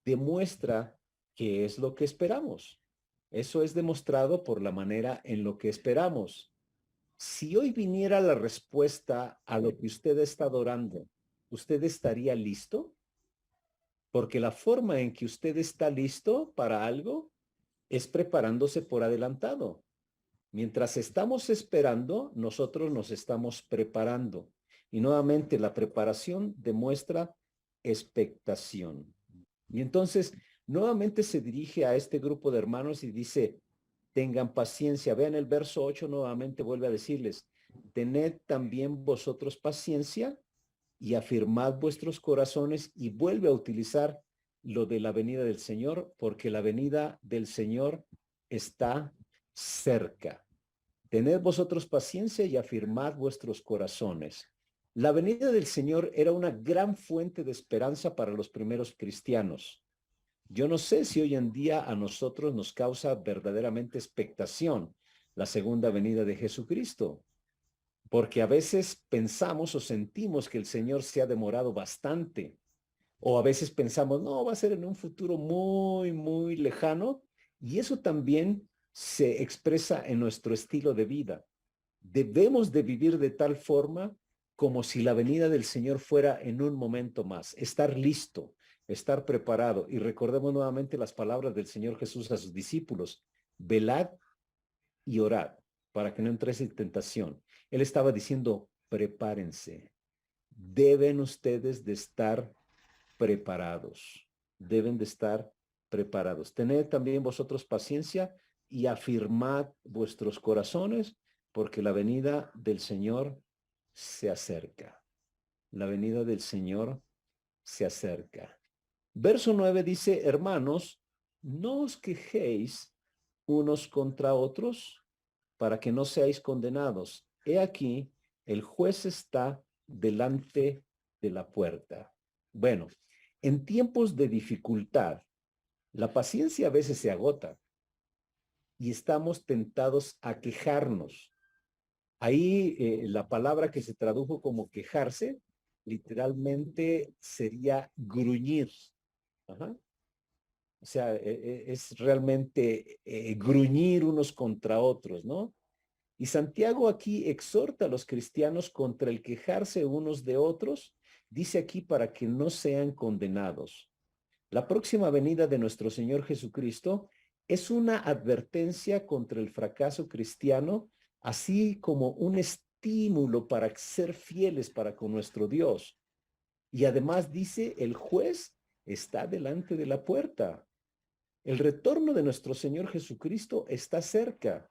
demuestra qué es lo que esperamos. Eso es demostrado por la manera en lo que esperamos. Si hoy viniera la respuesta a lo que usted está orando, ¿usted estaría listo? Porque la forma en que usted está listo para algo es preparándose por adelantado. Mientras estamos esperando, nosotros nos estamos preparando. Y nuevamente la preparación demuestra expectación. Y entonces nuevamente se dirige a este grupo de hermanos y dice, tengan paciencia. Vean el verso 8, nuevamente vuelve a decirles, tened también vosotros paciencia y afirmad vuestros corazones, y vuelve a utilizar lo de la venida del Señor, porque la venida del Señor está cerca. Tened vosotros paciencia y afirmad vuestros corazones. La venida del Señor era una gran fuente de esperanza para los primeros cristianos. Yo no sé si hoy en día a nosotros nos causa verdaderamente expectación la segunda venida de Jesucristo, porque a veces pensamos o sentimos que el Señor se ha demorado bastante, o a veces pensamos, no, va a ser en un futuro muy, muy lejano, y eso también se expresa en nuestro estilo de vida. Debemos de vivir de tal forma como si la venida del Señor fuera en un momento más, estar listo, estar preparado. Y recordemos nuevamente las palabras del Señor Jesús a sus discípulos: velad y orad para que no entréis en tentación. Él estaba diciendo, prepárense. Deben ustedes de estar preparados. Deben de estar preparados. Tened también vosotros paciencia y afirmad vuestros corazones, porque la venida del Señor se acerca. La venida del Señor se acerca. Verso 9 dice, hermanos, no os quejéis unos contra otros para que no seáis condenados. He aquí, el juez está delante de la puerta. Bueno, en tiempos de dificultad, la paciencia a veces se agota y estamos tentados a quejarnos. Ahí la palabra que se tradujo como quejarse, literalmente sería gruñir. Ajá. O sea, es realmente gruñir unos contra otros, ¿no? Y Santiago aquí exhorta a los cristianos contra el quejarse unos de otros, dice aquí para que no sean condenados. La próxima venida de nuestro Señor Jesucristo es una advertencia contra el fracaso cristiano, así como un estímulo para ser fieles para con nuestro Dios. Y además dice, el juez está delante de la puerta. El retorno de nuestro Señor Jesucristo está cerca.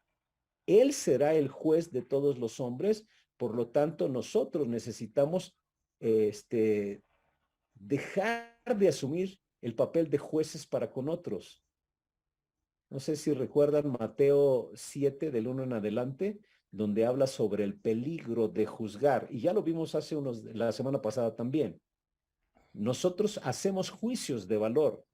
Él será el juez de todos los hombres, por lo tanto nosotros necesitamos dejar de asumir el papel de jueces para con otros. No sé si recuerdan Mateo 7 del 1 en adelante, donde habla sobre el peligro de juzgar, y ya lo vimos la semana pasada también. Nosotros hacemos juicios de valor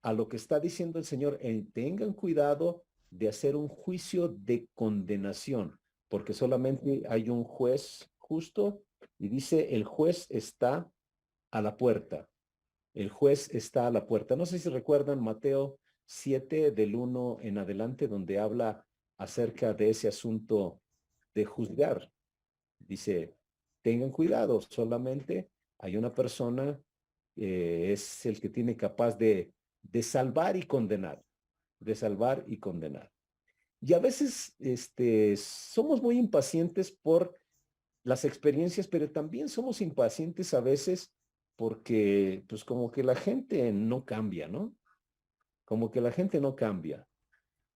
a lo que está diciendo el Señor, tengan cuidado de hacer un juicio de condenación, porque solamente hay un juez justo, y dice, el juez está a la puerta. El juez está a la puerta. No sé si recuerdan Mateo 7 del 1 en adelante, donde habla acerca de ese asunto de juzgar. Dice, tengan cuidado, solamente hay una persona, es el que tiene capaz de salvar y condenar, de salvar y condenar. Y a veces somos muy impacientes por las experiencias, pero también somos impacientes a veces porque pues como que la gente no cambia, ¿no? Como que la gente no cambia.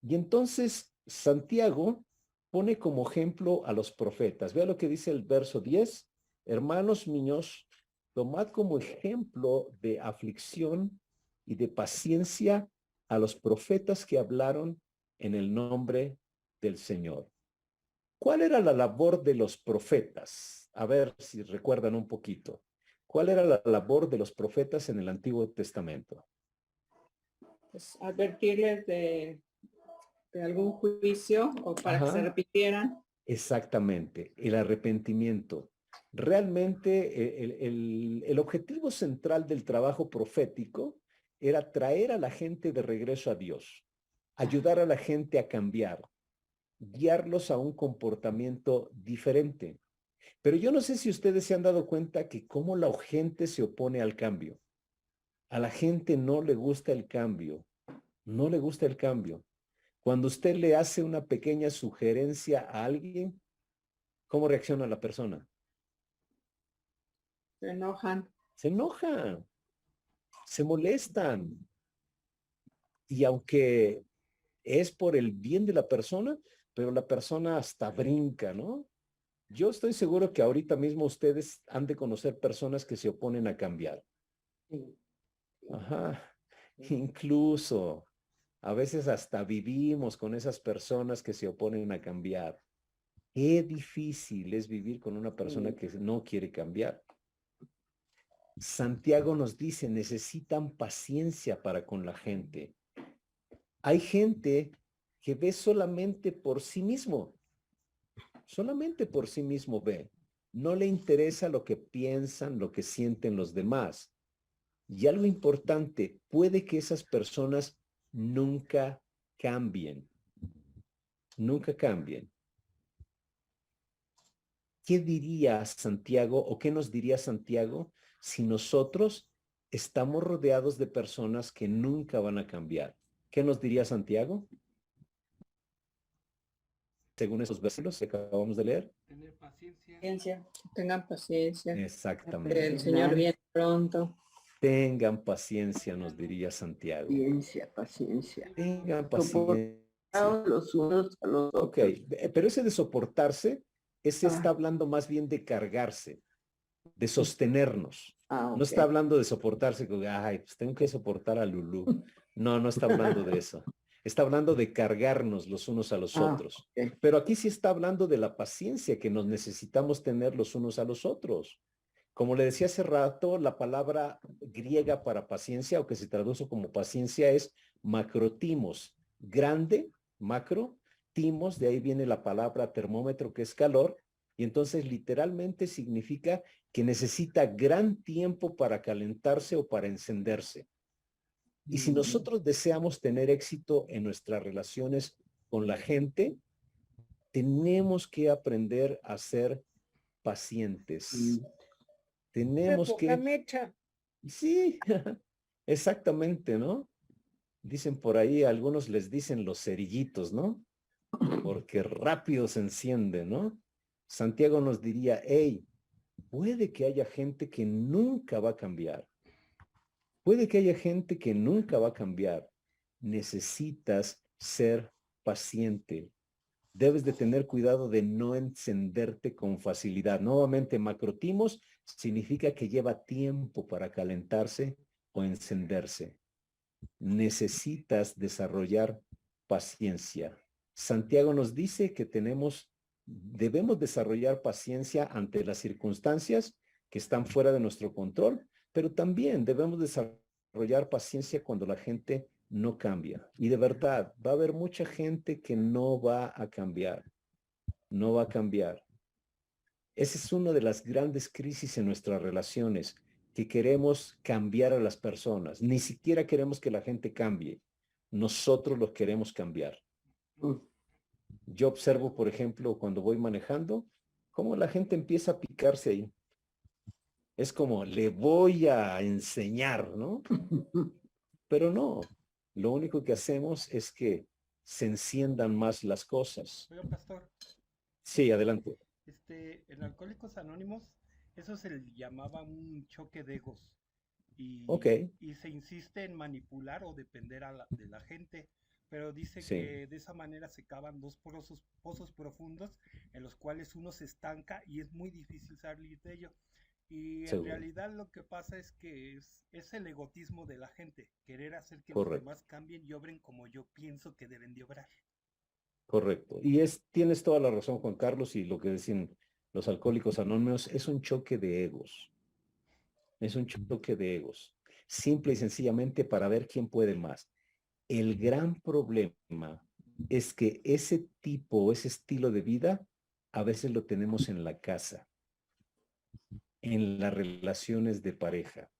Y entonces Santiago pone como ejemplo a los profetas. Vea lo que dice el verso 10. Hermanos míos, tomad como ejemplo de aflicción y de paciencia a los profetas que hablaron en el nombre del Señor. ¿Cuál era la labor de los profetas? A ver si recuerdan un poquito. ¿Cuál era la labor de los profetas en el Antiguo Testamento? Pues advertirles de algún juicio o para que se repitieran. Exactamente, el arrepentimiento. Realmente el objetivo central del trabajo profético era traer a la gente de regreso a Dios, ayudar a la gente a cambiar, guiarlos a un comportamiento diferente. Pero yo no sé si ustedes se han dado cuenta que cómo la gente se opone al cambio. A la gente no le gusta el cambio, no le gusta el cambio. Cuando usted le hace una pequeña sugerencia a alguien, ¿cómo reacciona la persona? Se enojan. Se enojan, se molestan. Y aunque es por el bien de la persona, pero la persona hasta brinca, ¿no? Yo estoy seguro que ahorita mismo ustedes han de conocer personas que se oponen a cambiar. Ajá. Incluso a veces hasta vivimos con esas personas que se oponen a cambiar. Qué difícil es vivir con una persona que no quiere cambiar. Santiago nos dice, necesitan paciencia para con la gente. Hay gente que ve solamente por sí mismo. Solamente por sí mismo ve. No le interesa lo que piensan, lo que sienten los demás. Y algo importante, puede que esas personas nunca cambien. Nunca cambien. ¿Qué diría Santiago o qué nos diría Santiago si nosotros estamos rodeados de personas que nunca van a cambiar? ¿Qué nos diría Santiago? Según esos versículos que acabamos de leer. Tener paciencia. Ciencia. Tengan paciencia. Exactamente. El Señor viene pronto. Tengan paciencia, nos diría Santiago. Paciencia. Tengan paciencia. Los unos a los Ok, pero ese de soportarse, ese está hablando más bien de cargarse, de sostenernos. No está hablando de soportarse, como, ay, pues tengo que soportar a Lulú. No, no está hablando de eso. Está hablando de cargarnos los unos a los otros. Pero aquí sí está hablando de la paciencia que nos necesitamos tener los unos a los otros. Como le decía hace rato, la palabra griega para paciencia, o que se traduce como paciencia, es macrotimos. Grande, macro, timos, de ahí viene la palabra termómetro, que es calor, y entonces literalmente significa que necesita gran tiempo para calentarse o para encenderse. Y si nosotros deseamos tener éxito en nuestras relaciones con la gente, tenemos que aprender a ser pacientes. Tenemos que... mecha. Sí, exactamente, ¿no? Dicen por ahí, algunos les dicen los cerillitos, ¿no? Porque rápido se enciende, ¿no? Santiago nos diría, hey, puede que haya gente que nunca va a cambiar. Puede que haya gente que nunca va a cambiar. Necesitas ser paciente. Debes de tener cuidado de no encenderte con facilidad. Nuevamente, macrotimos significa que lleva tiempo para calentarse o encenderse. Necesitas desarrollar paciencia. Santiago nos dice que debemos desarrollar paciencia ante las circunstancias que están fuera de nuestro control, pero también debemos desarrollar paciencia cuando la gente no cambia. Y de verdad, va a haber mucha gente que no va a cambiar. No va a cambiar. Esa es una de las grandes crisis en nuestras relaciones, que queremos cambiar a las personas. Ni siquiera queremos que la gente cambie. Nosotros los queremos cambiar. Yo observo, por ejemplo, cuando voy manejando, cómo la gente empieza a picarse ahí. Es como, le voy a enseñar, ¿no? Pero no. Lo único que hacemos es que se enciendan más las cosas. Oiga, pastor, Sí, adelante. en Alcohólicos Anónimos, eso se le llamaba un choque de egos. Ok. Y se insiste en manipular o depender de la gente, pero dice Sí. que de esa manera se cavan dos pozos profundos en los cuales uno se estanca y es muy difícil salir de ello. Y Seguro. en realidad lo que pasa es que es el egotismo de la gente, querer hacer que Correcto. los demás cambien y obren como yo pienso que deben de obrar. Correcto. Y tienes toda la razón, Juan Carlos, y lo que dicen los alcohólicos anónimos es un choque de egos. Es un choque de egos. Simple y sencillamente para ver quién puede más. El gran problema es que ese estilo de vida, a veces lo tenemos en la casa, en las relaciones de pareja.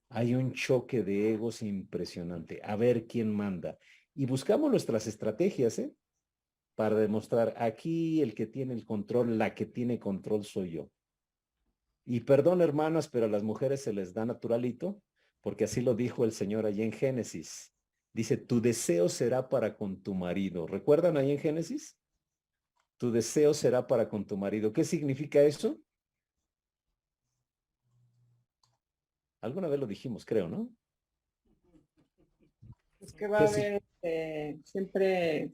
Hay un choque de egos impresionante. A ver quién manda. Y buscamos nuestras estrategias, para demostrar, aquí el que tiene el control, la que tiene control soy yo. Y perdón, hermanas, pero a las mujeres se les da naturalito, porque así lo dijo el Señor allí en Génesis. Dice, tu deseo será para con tu marido. ¿Recuerdan ahí en Génesis? Tu deseo será para con tu marido. ¿Qué significa eso? Alguna vez lo dijimos, creo, ¿no? Es que va a haber siempre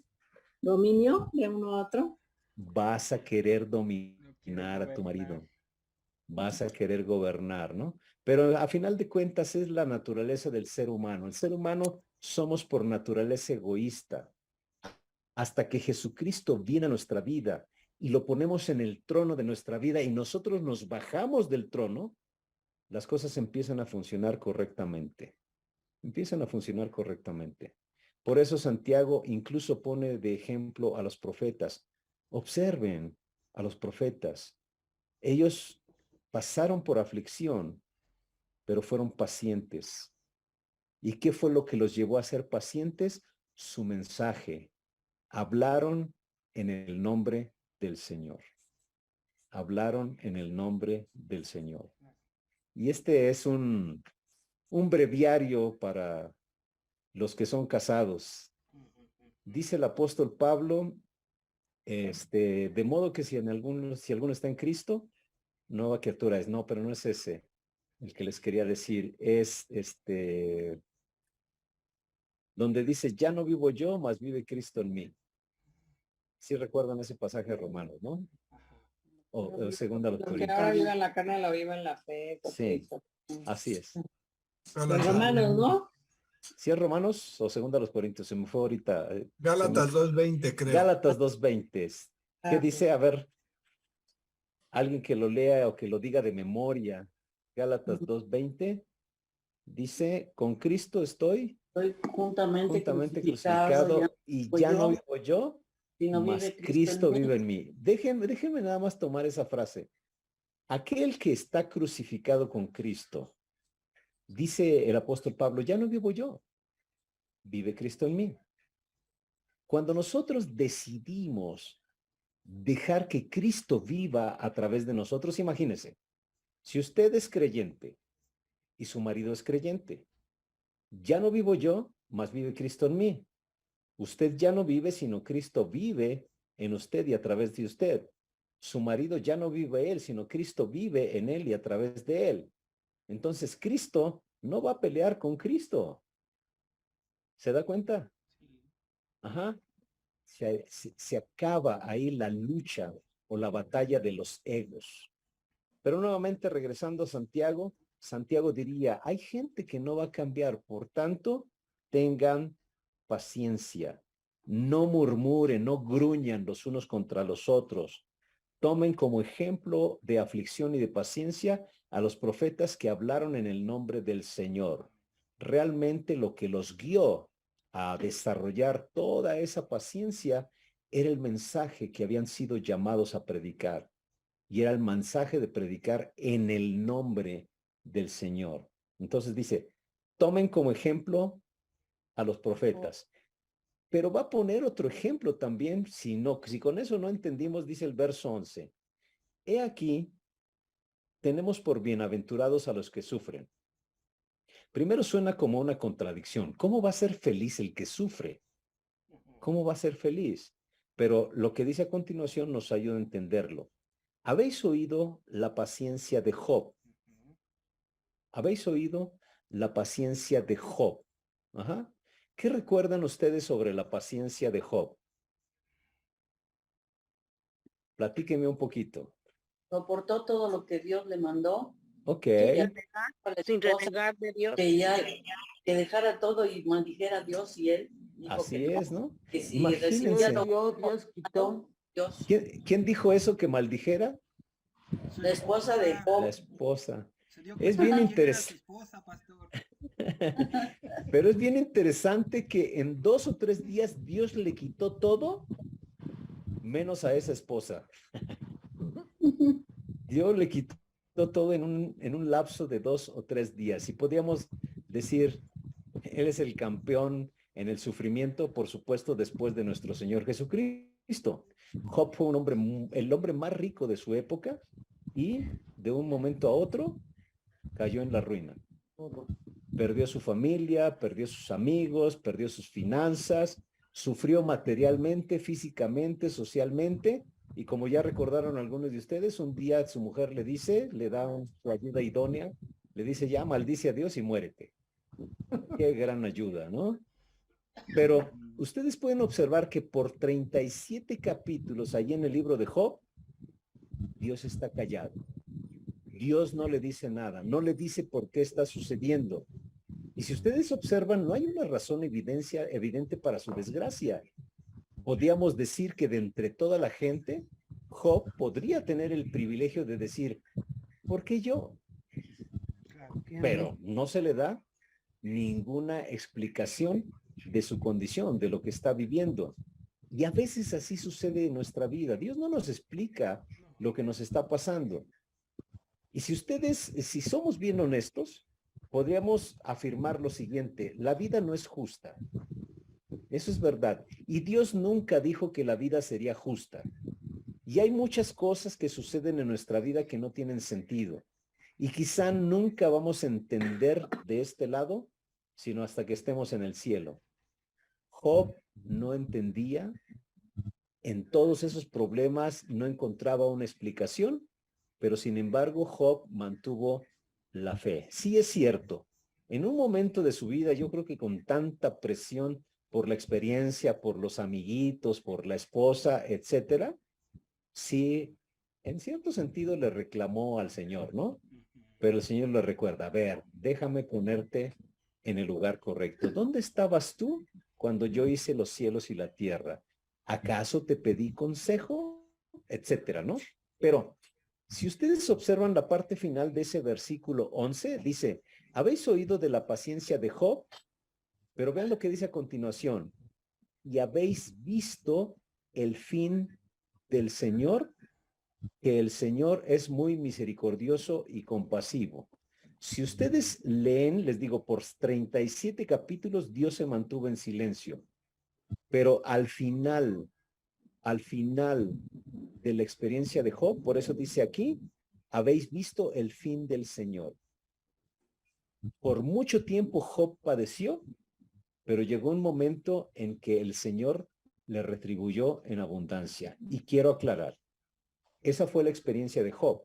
dominio de uno a otro. Vas a querer dominar dominar a tu gobernar. marido, vas a querer gobernar, ¿no? Pero a final de cuentas es la naturaleza del ser humano. El ser humano somos por naturaleza egoísta. Hasta que Jesucristo viene a nuestra vida y lo ponemos en el trono de nuestra vida y nosotros nos bajamos del trono, las cosas empiezan a funcionar correctamente. Empiezan a funcionar correctamente. Por eso Santiago incluso pone de ejemplo a los profetas. Observen a los profetas. Ellos pasaron por aflicción, pero fueron pacientes. ¿Y qué fue lo que los llevó a ser pacientes? Su mensaje. Hablaron en el nombre del Señor. Hablaron en el nombre del Señor. Y este es un breviario para los que son casados. Dice el apóstol Pablo, de modo que si alguno está en Cristo, nueva criatura es. No, pero no es ese el que les quería decir. Es donde dice, ya no vivo yo, mas vive Cristo en mí. Sí recuerdan ese pasaje de Romanos, ¿no? O segunda Lo que doctrina. ahora viva en la carne, lo viva en la fe. con Sí. Cristo. Así es. Los Romanos, ¿no? ¿Sí es Romanos o segunda a los Corintios? Se me fue ahorita. Gálatas 2:20, creo. Gálatas 2:20. ¿Qué Ah, dice? A ver, alguien que lo lea o que lo diga de memoria. Gálatas 2:20 dice, con Cristo estoy Estoy juntamente crucificado ya y vivo ya no yo, vivo yo, sino mas vive Cristo en mí. vive en mí. Déjenme nada más tomar esa frase. Aquel que está crucificado con Cristo, dice el apóstol Pablo, ya no vivo yo, vive Cristo en mí. Cuando nosotros decidimos dejar que Cristo viva a través de nosotros, imagínense, si usted es creyente y su marido es creyente, ya no vivo yo, mas vive Cristo en mí. Usted ya no vive, sino Cristo vive en usted y a través de usted. Su marido ya no vive él, sino Cristo vive en él y a través de él. Entonces Cristo no va a pelear con Cristo. ¿Se da cuenta? Ajá. Se acaba ahí la lucha o la batalla de los egos. Pero nuevamente regresando a Santiago, Santiago diría, hay gente que no va a cambiar, por tanto, tengan paciencia. No murmuren, no gruñan los unos contra los otros. Tomen como ejemplo de aflicción y de paciencia a los profetas que hablaron en el nombre del Señor. Realmente lo que los guió a desarrollar toda esa paciencia era el mensaje que habían sido llamados a predicar. Y era el mensaje de predicar en el nombre del Señor. Entonces dice, tomen como ejemplo a los profetas. Pero va a poner otro ejemplo también, si con eso no entendimos, dice el verso 11. He aquí, tenemos por bienaventurados a los que sufren. Primero suena como una contradicción. ¿Cómo va a ser feliz el que sufre? ¿Cómo va a ser feliz? Pero lo que dice a continuación nos ayuda a entenderlo. ¿Habéis oído la paciencia de Job? ¿Habéis oído la paciencia de Job? Ajá. ¿Qué recuerdan ustedes sobre la paciencia de Job? Platíquenme un poquito. Soportó todo lo que Dios le mandó. Ok. Sin renegar de Dios. Que dejara todo y maldijera a Dios y él. Dijo Así que no, es, ¿no? que si Imagínense. recibía lo Dios quitó. Dios. ¿Quién dijo eso que maldijera? La esposa de Job. La esposa. Se dio Es cuenta bien quién era su interesante. esposa, pastor. Pero es bien interesante que en 2 o 3 días Dios le quitó todo, menos a esa esposa. Dios le quitó todo en un lapso de 2 o 3 días. Y podríamos decir, Él es el campeón en el sufrimiento, por supuesto, después de nuestro Señor Jesucristo. Job fue el hombre más rico de su época y de un momento a otro cayó en la ruina. Perdió su familia, perdió sus amigos, perdió sus finanzas, sufrió materialmente, físicamente, socialmente, y como ya recordaron algunos de ustedes, un día su mujer le da su ayuda idónea, le dice, ya maldice a Dios y muérete. Qué gran ayuda, ¿no? Pero ustedes pueden observar que por 37 capítulos allí en el libro de Job, Dios está callado. Dios no le dice nada, no le dice por qué está sucediendo. Y si ustedes observan, no hay una razón evidente para su desgracia. Podríamos decir que de entre toda la gente, Job podría tener el privilegio de decir, ¿por qué yo? Pero no se le da ninguna explicación de su condición, de lo que está viviendo. Y a veces así sucede en nuestra vida. Dios no nos explica lo que nos está pasando. Y si somos bien honestos, podríamos afirmar lo siguiente: la vida no es justa. Eso es verdad. Y Dios nunca dijo que la vida sería justa. Y hay muchas cosas que suceden en nuestra vida que no tienen sentido. Y quizá nunca vamos a entender de este lado, sino hasta que estemos en el cielo. Job no entendía, en todos esos problemas no encontraba una explicación, pero sin embargo Job mantuvo la fe. Sí es cierto, en un momento de su vida, yo creo que con tanta presión por la experiencia, por los amiguitos, por la esposa, etcétera, sí, en cierto sentido le reclamó al Señor, ¿no? Pero el Señor le recuerda, a ver, déjame ponerte en el lugar correcto. ¿Dónde estabas tú cuando yo hice los cielos y la tierra? ¿Acaso te pedí consejo? Etcétera, ¿no? Pero si ustedes observan la parte final de ese versículo 11, dice, ¿habéis oído de la paciencia de Job? Pero vean lo que dice a continuación. ¿Y habéis visto el fin del Señor? Que el Señor es muy misericordioso y compasivo. Si ustedes leen, les digo, por 37 capítulos, Dios se mantuvo en silencio. Pero al final de la experiencia de Job, por eso dice aquí, habéis visto el fin del Señor. Por mucho tiempo Job padeció, pero llegó un momento en que el Señor le retribuyó en abundancia. Y quiero aclarar, esa fue la experiencia de Job,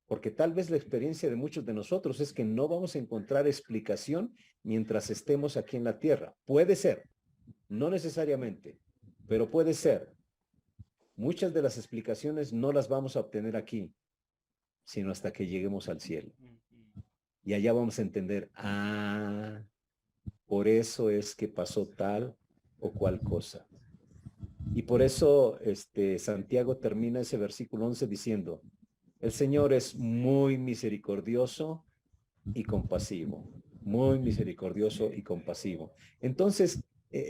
porque tal vez la experiencia de muchos de nosotros es que no vamos a encontrar explicación mientras estemos aquí en la tierra. Puede ser, no necesariamente, pero puede ser. Muchas de las explicaciones no las vamos a obtener aquí, sino hasta que lleguemos al cielo. Y allá vamos a entender, por eso es que pasó tal o cual cosa. Y por eso Santiago termina ese versículo 11 diciendo, el Señor es muy misericordioso y compasivo, muy misericordioso y compasivo. Entonces,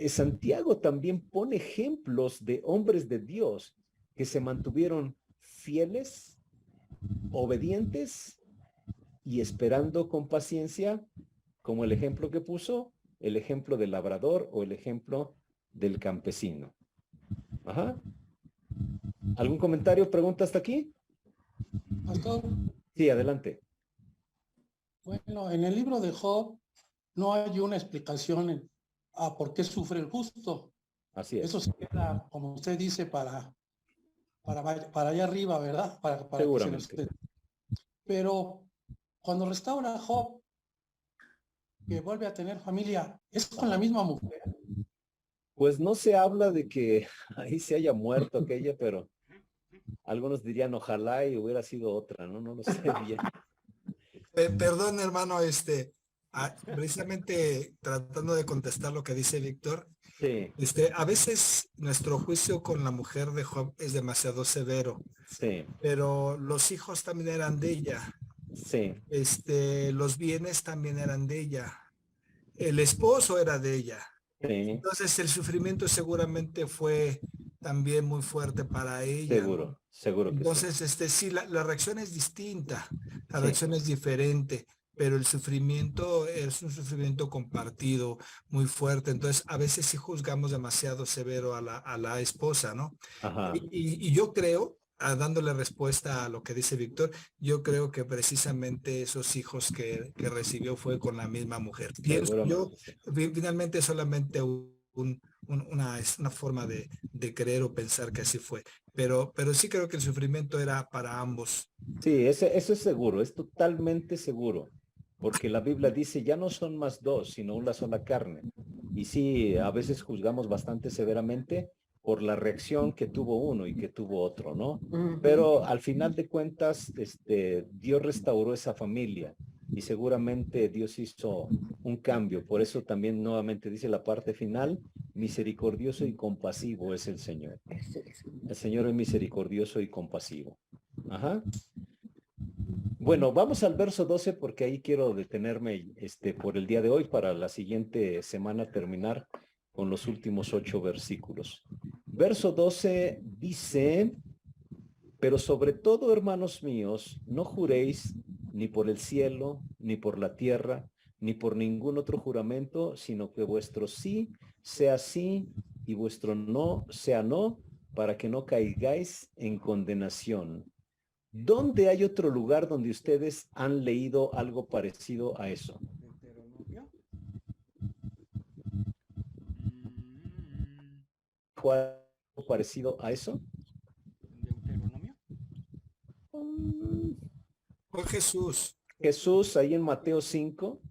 Santiago también pone ejemplos de hombres de Dios que se mantuvieron fieles, obedientes y esperando con paciencia, como el ejemplo que puso, el ejemplo del labrador o el ejemplo del campesino. Ajá. ¿Algún comentario, pregunta hasta aquí? Pastor, Sí, adelante. bueno, en el libro de Job no hay una explicación a por qué sufre el justo. Así es. Eso se queda, como usted dice, para allá arriba, ¿verdad? Para Seguramente. Pero cuando restaura a Job, que vuelve a tener familia, ¿es con la misma mujer? Pues no se habla de que ahí se haya muerto aquella, pero algunos dirían ojalá y hubiera sido otra, ¿no? No lo sé bien. Perdón, hermano, precisamente tratando de contestar lo que dice Víctor, Sí, a veces nuestro juicio con la mujer de Job es demasiado severo, sí, pero los hijos también eran de ella, sí, los bienes también eran de ella, el esposo era de ella. sí, Entonces el sufrimiento seguramente fue también muy fuerte para ella, seguro, ¿no? seguro que sí. Entonces, sí, la reacción es distinta, la Sí. reacción es diferente, pero el sufrimiento es un sufrimiento compartido muy fuerte. Entonces, a veces sí juzgamos demasiado severo a la esposa, ¿no? Ajá. Y yo creo, dándole respuesta a lo que dice Víctor, yo creo que precisamente esos hijos que recibió fue con la misma mujer. Pienso yo, finalmente solamente es una forma de creer o pensar que así fue, pero sí creo que el sufrimiento era para ambos. Sí, eso es seguro, es totalmente seguro, porque la Biblia dice, ya no son más dos, sino una sola carne. Y sí, a veces juzgamos bastante severamente, por la reacción que tuvo uno y que tuvo otro, ¿no? Pero al final de cuentas, Dios restauró esa familia y seguramente Dios hizo un cambio. Por eso también nuevamente dice la parte final, misericordioso y compasivo es el Señor. El Señor es misericordioso y compasivo. Ajá. Bueno, vamos al verso 12 porque ahí quiero detenerme por el día de hoy para la siguiente semana terminar con los últimos 8 versículos. Verso 12 dice, pero sobre todo, hermanos míos, no juréis ni por el cielo, ni por la tierra, ni por ningún otro juramento, sino que vuestro sí sea sí y vuestro no sea no, para que no caigáis en condenación. ¿Dónde hay otro lugar donde ustedes han leído algo parecido a eso? Deuteronomio. ¿Algo parecido a eso? Deuteronomio. Fue Jesús. Jesús ahí en Mateo 5,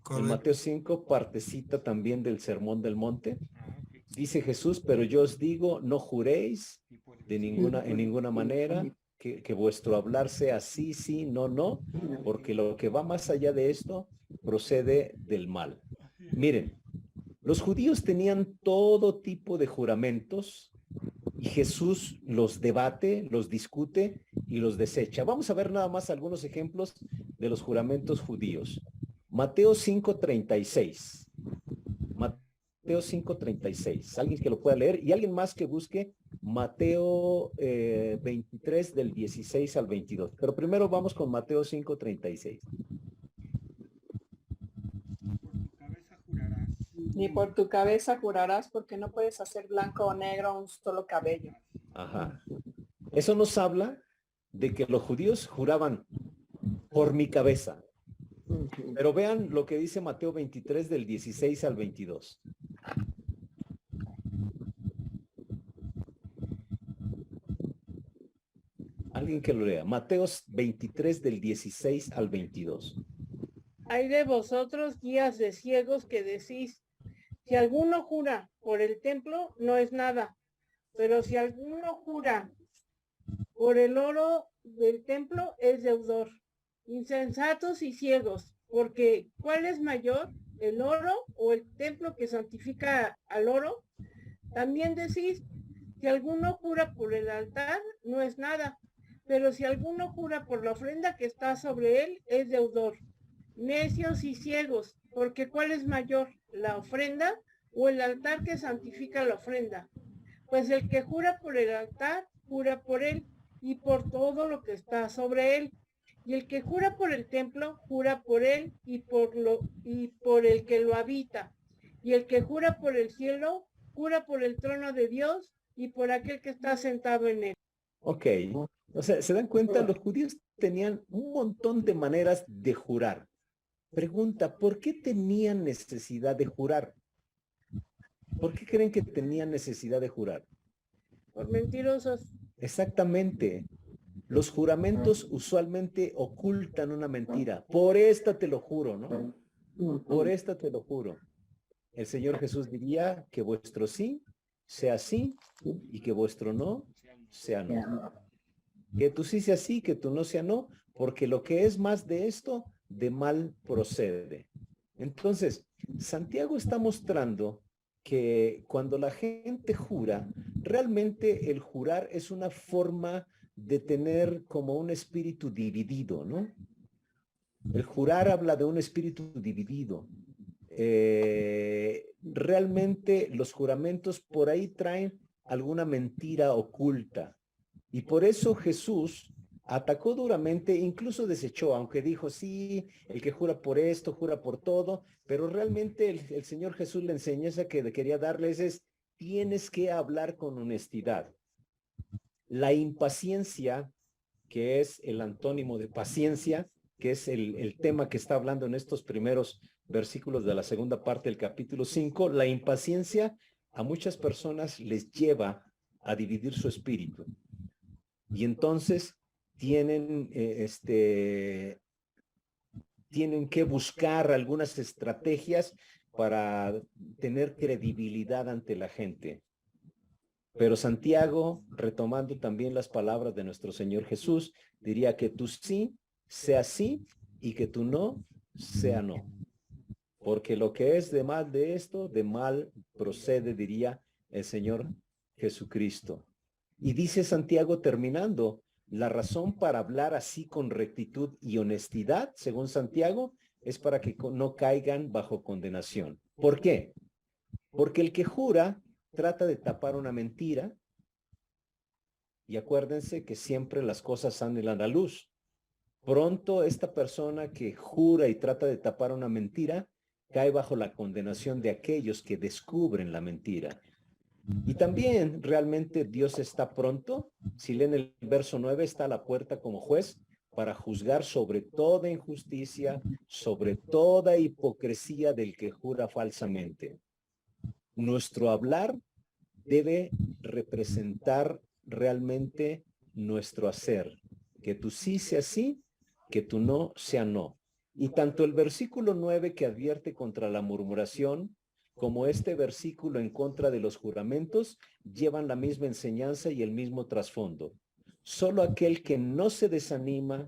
Correcto. en Mateo 5, partecita también del Sermón del Monte. Ok. Dice Jesús, pero yo os digo, no juréis Y por el en ninguna manera que vuestro hablar sea sí, sí, no, no, porque lo que va más allá de esto procede del mal. Miren, los judíos tenían todo tipo de juramentos y Jesús los debate, los discute y los desecha. Vamos a ver nada más algunos ejemplos de los juramentos judíos. Mateo 5:36. Mateo 5:36. Alguien que lo pueda leer y alguien más que busque Mateo 23 del 16 al 22. Pero primero vamos con Mateo 5:36. Ni por tu cabeza jurarás, porque no puedes hacer blanco o negro un solo cabello. Ajá. Eso nos habla de que los judíos juraban por mi cabeza. Pero vean lo que dice Mateo 23 del 16 al 22. Alguien que lo lea. Mateo 23 del 16 al 22. Hay de vosotros, guías de ciegos, que decís, si alguno jura por el templo, no es nada. Pero si alguno jura por el oro del templo, es deudor. Insensatos y ciegos, porque ¿cuál es mayor, el oro o el templo que santifica al oro? También decís, si alguno jura por el altar, no es nada. Pero si alguno jura por la ofrenda que está sobre él, es deudor. Necios y ciegos, porque ¿cuál es mayor, la ofrenda o el altar que santifica la ofrenda? Pues el que jura por el altar, jura por él y por todo lo que está sobre él. Y el que jura por el templo, jura por él y por el que lo habita. Y el que jura por el cielo, jura por el trono de Dios y por aquel que está sentado en él. Ok, o sea, ¿se dan cuenta? Los judíos tenían un montón de maneras de jurar. Pregunta, ¿por qué tenían necesidad de jurar? ¿Por qué creen que tenían necesidad de jurar? Por mentirosos. Exactamente. Los juramentos usualmente ocultan una mentira. Por esta te lo juro, ¿no? Por esta te lo juro. El Señor Jesús diría que vuestro sí sea sí y que vuestro no sea no. Que tú sí sea sí, que tú no sea no, porque lo que es más de esto, de mal procede. Entonces, Santiago está mostrando que cuando la gente jura, realmente el jurar es una forma de tener como un espíritu dividido, ¿no? El jurar habla de un espíritu dividido. Realmente los juramentos por ahí traen alguna mentira oculta. Y por eso Jesús atacó duramente, incluso desechó, aunque dijo, sí, el que jura por esto, jura por todo, pero realmente el Señor Jesús la enseñanza que quería darles es, tienes que hablar con honestidad. La impaciencia, que es el antónimo de paciencia, que es el tema que está hablando en estos primeros versículos de la segunda parte del capítulo 5, la impaciencia a muchas personas les lleva a dividir su espíritu. Y entonces tienen que buscar algunas estrategias para tener credibilidad ante la gente. Pero Santiago, retomando también las palabras de nuestro Señor Jesús, diría que tu sí sea sí y que tu no sea no. Porque lo que es de mal de esto, de mal procede, diría el Señor Jesucristo. Y dice Santiago terminando, la razón para hablar así con rectitud y honestidad, según Santiago, es para que no caigan bajo condenación. ¿Por qué? Porque el que jura trata de tapar una mentira, y acuérdense que siempre las cosas salen a la luz. Pronto esta persona que jura y trata de tapar una mentira cae bajo la condenación de aquellos que descubren la mentira. Y también realmente Dios está pronto, si leen el verso 9, está a la puerta como juez para juzgar sobre toda injusticia, sobre toda hipocresía del que jura falsamente. Nuestro hablar debe representar realmente nuestro hacer. Que tu sí sea sí, que tu no sea no. Y tanto el versículo 9 que advierte contra la murmuración, como este versículo en contra de los juramentos, llevan la misma enseñanza y el mismo trasfondo. Solo aquel que no se desanima,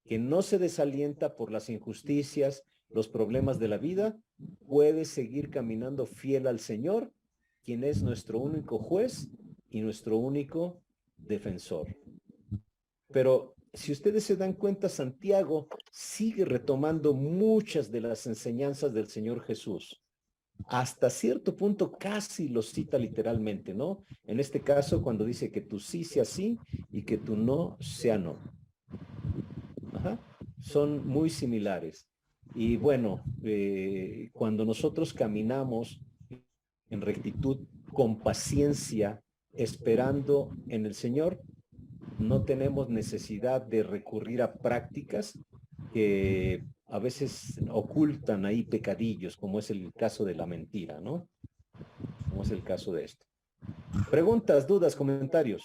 que no se desalienta por las injusticias, los problemas de la vida, puede seguir caminando fiel al Señor, quien es nuestro único juez y nuestro único defensor. Pero si ustedes se dan cuenta, Santiago sigue retomando muchas de las enseñanzas del Señor Jesús. Hasta cierto punto casi lo cita literalmente, ¿no? En este caso, cuando dice que tu sí sea sí y que tu no sea no. Ajá. Son muy similares. Y bueno, cuando nosotros caminamos en rectitud, con paciencia, esperando en el Señor, no tenemos necesidad de recurrir a prácticas que a veces ocultan ahí pecadillos, como es el caso de la mentira, ¿no? Como es el caso de esto. Preguntas, dudas, comentarios.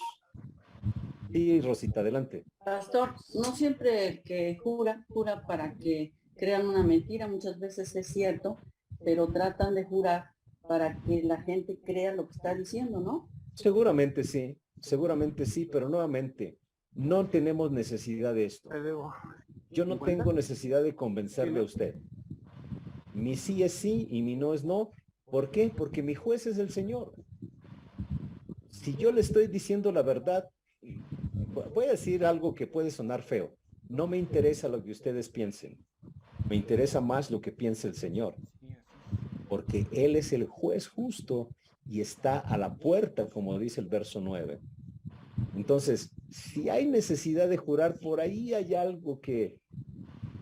Sí, Rosita, adelante. Pastor, no siempre el que jura para que crean una mentira, muchas veces es cierto, pero tratan de jurar para que la gente crea lo que está diciendo, ¿no? Seguramente sí, pero nuevamente, no tenemos necesidad de esto. Yo no tengo necesidad de convencerle a usted. Mi sí es sí y mi no es no. ¿Por qué? Porque mi juez es el Señor. Si yo le estoy diciendo la verdad, voy a decir algo que puede sonar feo. No me interesa lo que ustedes piensen. Me interesa más lo que piensa el Señor. Porque Él es el juez justo y está a la puerta, como dice el verso 9. Entonces, si hay necesidad de jurar, por ahí hay algo que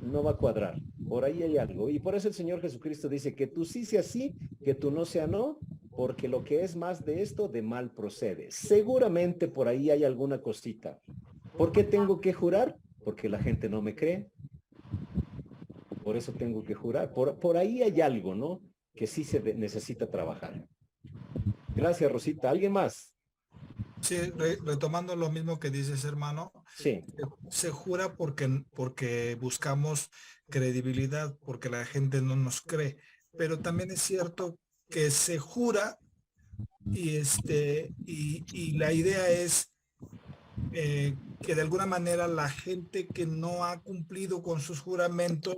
no va a cuadrar. Por ahí hay algo. Y por eso el Señor Jesucristo dice que tú sí sea sí, que tú no sea no, porque lo que es más de esto, de mal procede. Seguramente por ahí hay alguna cosita. ¿Por qué tengo que jurar? Porque la gente no me cree. Por eso tengo que jurar. Por ahí hay algo, ¿no? Que sí se necesita trabajar. Gracias, Rosita. ¿Alguien más? Sí, retomando lo mismo que dices, hermano. Sí. Se jura porque buscamos credibilidad, porque la gente no nos cree. Pero también es cierto que se jura y la idea es que de alguna manera la gente que no ha cumplido con sus juramentos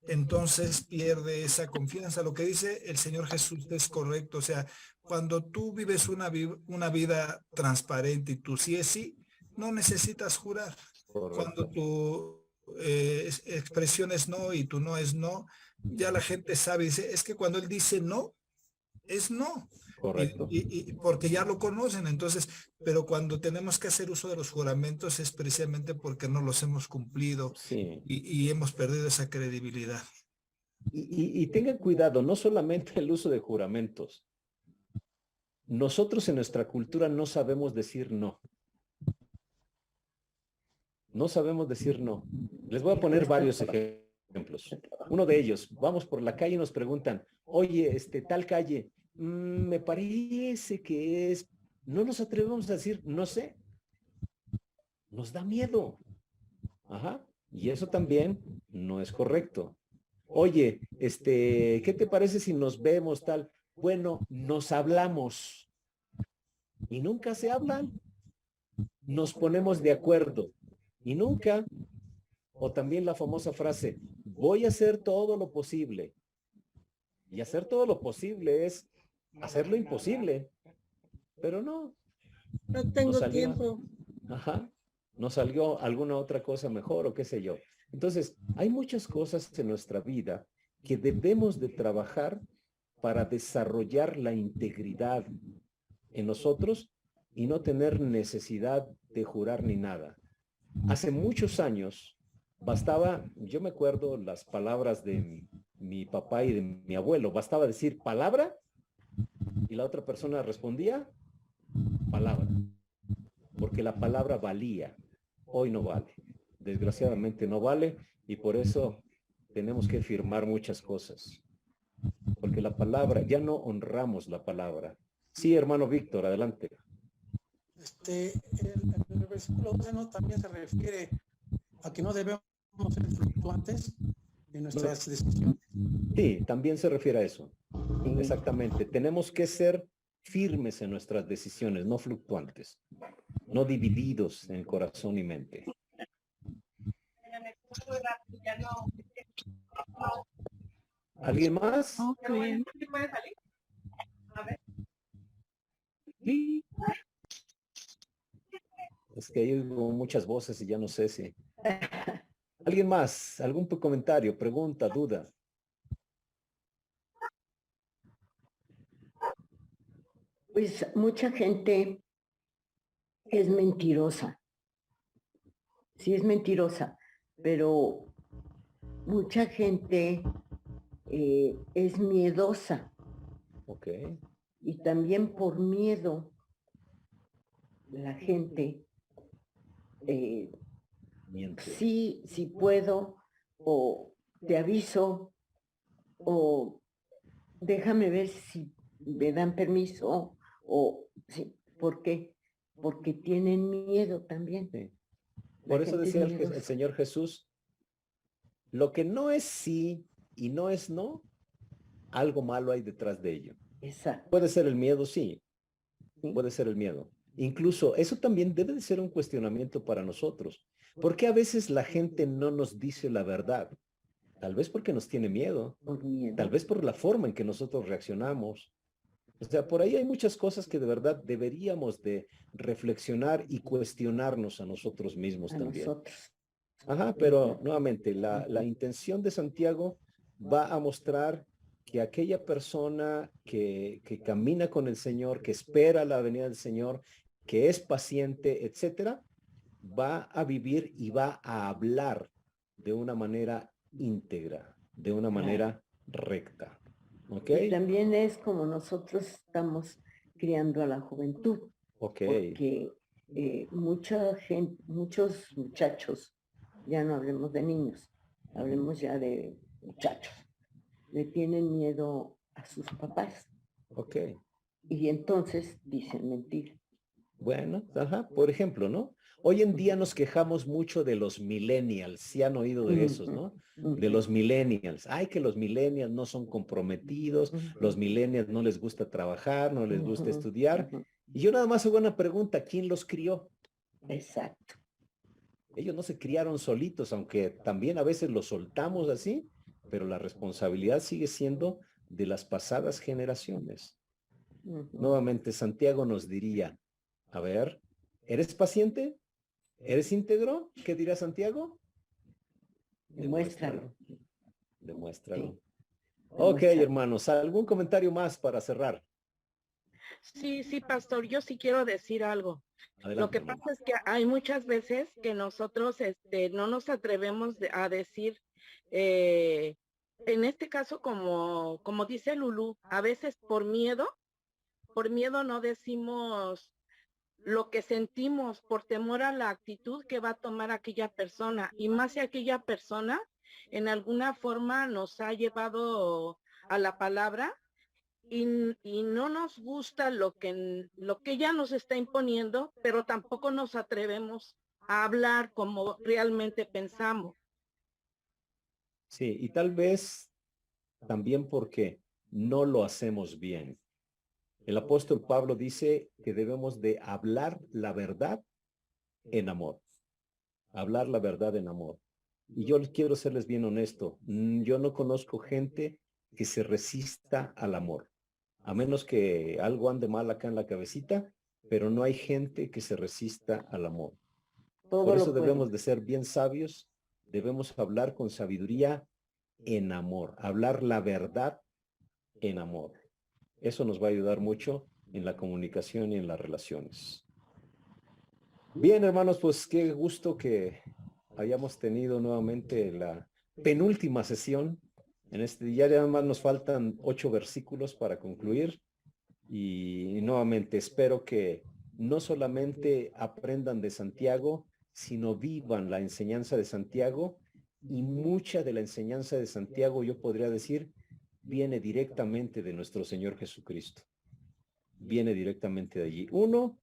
entonces pierde esa confianza. Lo que dice el Señor Jesús es correcto. O sea, cuando tú vives una vida transparente y tú sí es sí, no necesitas jurar. Correcto. Cuando tu expresión es no y tu no es no, ya la gente sabe, dice, es que cuando él dice no, es no. Correcto. Y porque ya lo conocen, entonces, pero cuando tenemos que hacer uso de los juramentos es precisamente porque no los hemos cumplido, sí, y hemos perdido esa credibilidad. Y tengan cuidado, no solamente el uso de juramentos. Nosotros en nuestra cultura no sabemos decir no. No sabemos decir no. Les voy a poner varios ejemplos. Uno de ellos, vamos por la calle y nos preguntan, oye, tal calle, me parece que es, no nos atrevemos a decir, no sé, nos da miedo. Ajá, y eso también no es correcto. Oye, ¿qué te parece si nos vemos tal? Bueno, nos hablamos. y nunca se hablan. Nos ponemos de acuerdo y nunca, o también la famosa frase, voy a hacer todo lo posible. Y hacer todo lo posible es hacer lo imposible, pero no. No tengo salió, tiempo. Ajá, no salió alguna otra cosa mejor o qué sé yo. Entonces, hay muchas cosas en nuestra vida que debemos de trabajar para desarrollar la integridad en nosotros y no tener necesidad de jurar ni nada. Hace muchos años bastaba, yo me acuerdo las palabras de mi papá y de mi abuelo, bastaba decir palabra y la otra persona respondía palabra, porque la palabra valía. Hoy no vale, desgraciadamente no vale, y por eso tenemos que firmar muchas cosas, porque la palabra, ya no honramos la palabra. Sí, hermano Víctor, adelante. El versículo 12 ¿no? también se refiere a que no debemos ser fluctuantes en nuestras decisiones. Sí, también se refiere a eso. Exactamente. Tenemos que ser firmes en nuestras decisiones, no fluctuantes, no divididos en corazón y mente. ¿Alguien más? Okay. Sí. Es que hay muchas voces y ya no sé si. ¿Alguien más? ¿Algún comentario, pregunta, duda? Pues mucha gente es mentirosa. Sí es mentirosa, pero mucha gente es miedosa. Ok. Y también por miedo la gente sí puedo, o te aviso, o déjame ver si me dan permiso, o sí, ¿por qué? Porque tienen miedo también. Sí. Por eso decía el Señor Jesús, lo que no es sí y no es no, algo malo hay detrás de ello. Exacto. Puede ser el miedo, sí. Puede ser el miedo. Incluso eso también debe de ser un cuestionamiento para nosotros. ¿Por qué a veces la gente no nos dice la verdad? Tal vez porque nos tiene miedo. Tal vez por la forma en que nosotros reaccionamos. O sea, por ahí hay muchas cosas que de verdad deberíamos de reflexionar y cuestionarnos a nosotros mismos también. Ajá, pero nuevamente, la intención de Santiago va a mostrar que aquella persona que camina con el Señor, que espera la venida del Señor, que es paciente, etcétera, va a vivir y va a hablar de una manera íntegra, de una manera recta. ¿Ok? Y también es como nosotros estamos criando a la juventud. Ok. Porque mucha gente, muchos muchachos, ya no hablemos de niños, hablemos ya de muchachos, le tienen miedo a sus papás. Ok. Y entonces dicen mentira. Bueno, ajá, por ejemplo, ¿no? Hoy en día nos quejamos mucho de los millennials, ¿sí han oído de esos, no? De los millennials. Ay, que los millennials no son comprometidos, los millennials no les gusta trabajar, no les gusta estudiar. Y yo nada más hago una pregunta, ¿quién los crió? Exacto. Ellos no se criaron solitos, aunque también a veces los soltamos así, pero la responsabilidad sigue siendo de las pasadas generaciones. Nuevamente, Santiago nos diría, a ver, ¿eres paciente? ¿Eres íntegro? ¿Qué dirá Santiago? Demuéstralo. Demuéstralo. Sí. Ok, hermanos, ¿algún comentario más para cerrar? Sí, pastor, yo sí quiero decir algo. Adelante, Lo que hermano. pasa es que hay muchas veces que nosotros no nos atrevemos a decir, en este caso, como dice Lulú, a veces por miedo no decimos lo que sentimos, por temor a la actitud que va a tomar aquella persona, y más si aquella persona en alguna forma nos ha llevado a la palabra y no nos gusta lo que ella nos está imponiendo, pero tampoco nos atrevemos a hablar como realmente pensamos. Sí, y tal vez también porque no lo hacemos bien. El apóstol Pablo dice que debemos de hablar la verdad en amor. Hablar la verdad en amor. Y yo quiero serles bien honesto. Yo no conozco gente que se resista al amor. A menos que algo ande mal acá en la cabecita, pero no hay gente que se resista al amor. Por eso debemos de ser bien sabios, debemos hablar con sabiduría en amor, hablar la verdad en amor. Eso nos va a ayudar mucho en la comunicación y en las relaciones. Bien, hermanos, pues qué gusto que hayamos tenido nuevamente la penúltima sesión. En este día ya más nos faltan 8 versículos para concluir. Y nuevamente espero que no solamente aprendan de Santiago, sino vivan la enseñanza de Santiago. Y mucha de la enseñanza de Santiago, yo podría decir, viene directamente de nuestro Señor Jesucristo. Viene directamente de allí. 1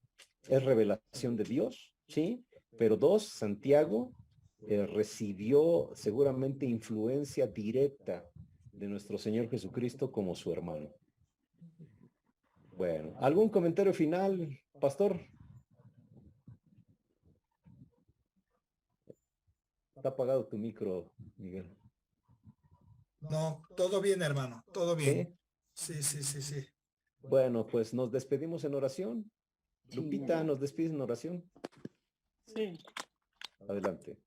es revelación de Dios, ¿sí? Pero 2, Santiago recibió seguramente influencia directa de nuestro Señor Jesucristo como su hermano. Bueno, ¿algún comentario final, pastor? Está apagado tu micro, Miguel. No, todo bien, hermano, todo bien. Sí. Bueno, pues nos despedimos en oración. Lupita, ¿nos despides en oración? Sí. Adelante.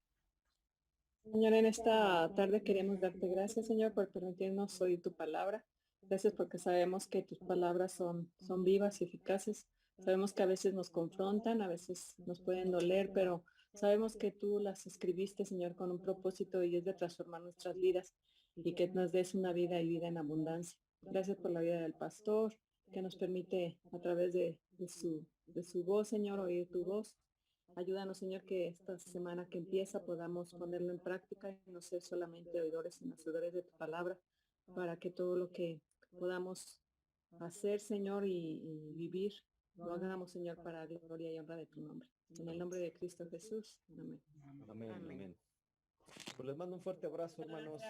Señor, en esta tarde queremos darte gracias, Señor, por permitirnos oír tu palabra. Gracias porque sabemos que tus palabras son vivas y eficaces. Sabemos que a veces nos confrontan, a veces nos pueden doler, pero sabemos que tú las escribiste, Señor, con un propósito y es de transformar nuestras vidas y que nos des una vida y vida en abundancia. Gracias por la vida del pastor, que nos permite a través de su voz, Señor, oír tu voz. Ayúdanos, Señor, que esta semana que empieza podamos ponerlo en práctica y no ser solamente oidores, sino hacedores de tu palabra, para que todo lo que podamos hacer, Señor, y vivir, lo hagamos, Señor, para gloria y honra de tu nombre. En el nombre de Cristo Jesús. Amén. Amén. Pues les mando un fuerte abrazo, hermanos.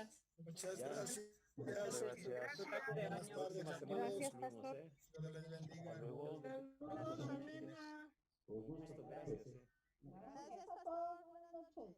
Muchas gracias. Muchas gracias. Buenas tardes a todos. Gracias, pastor. Dios les bendiga. Hasta luego. Saludos, Elena. Con gusto, gracias. Gracias, pastor. Buenas noches.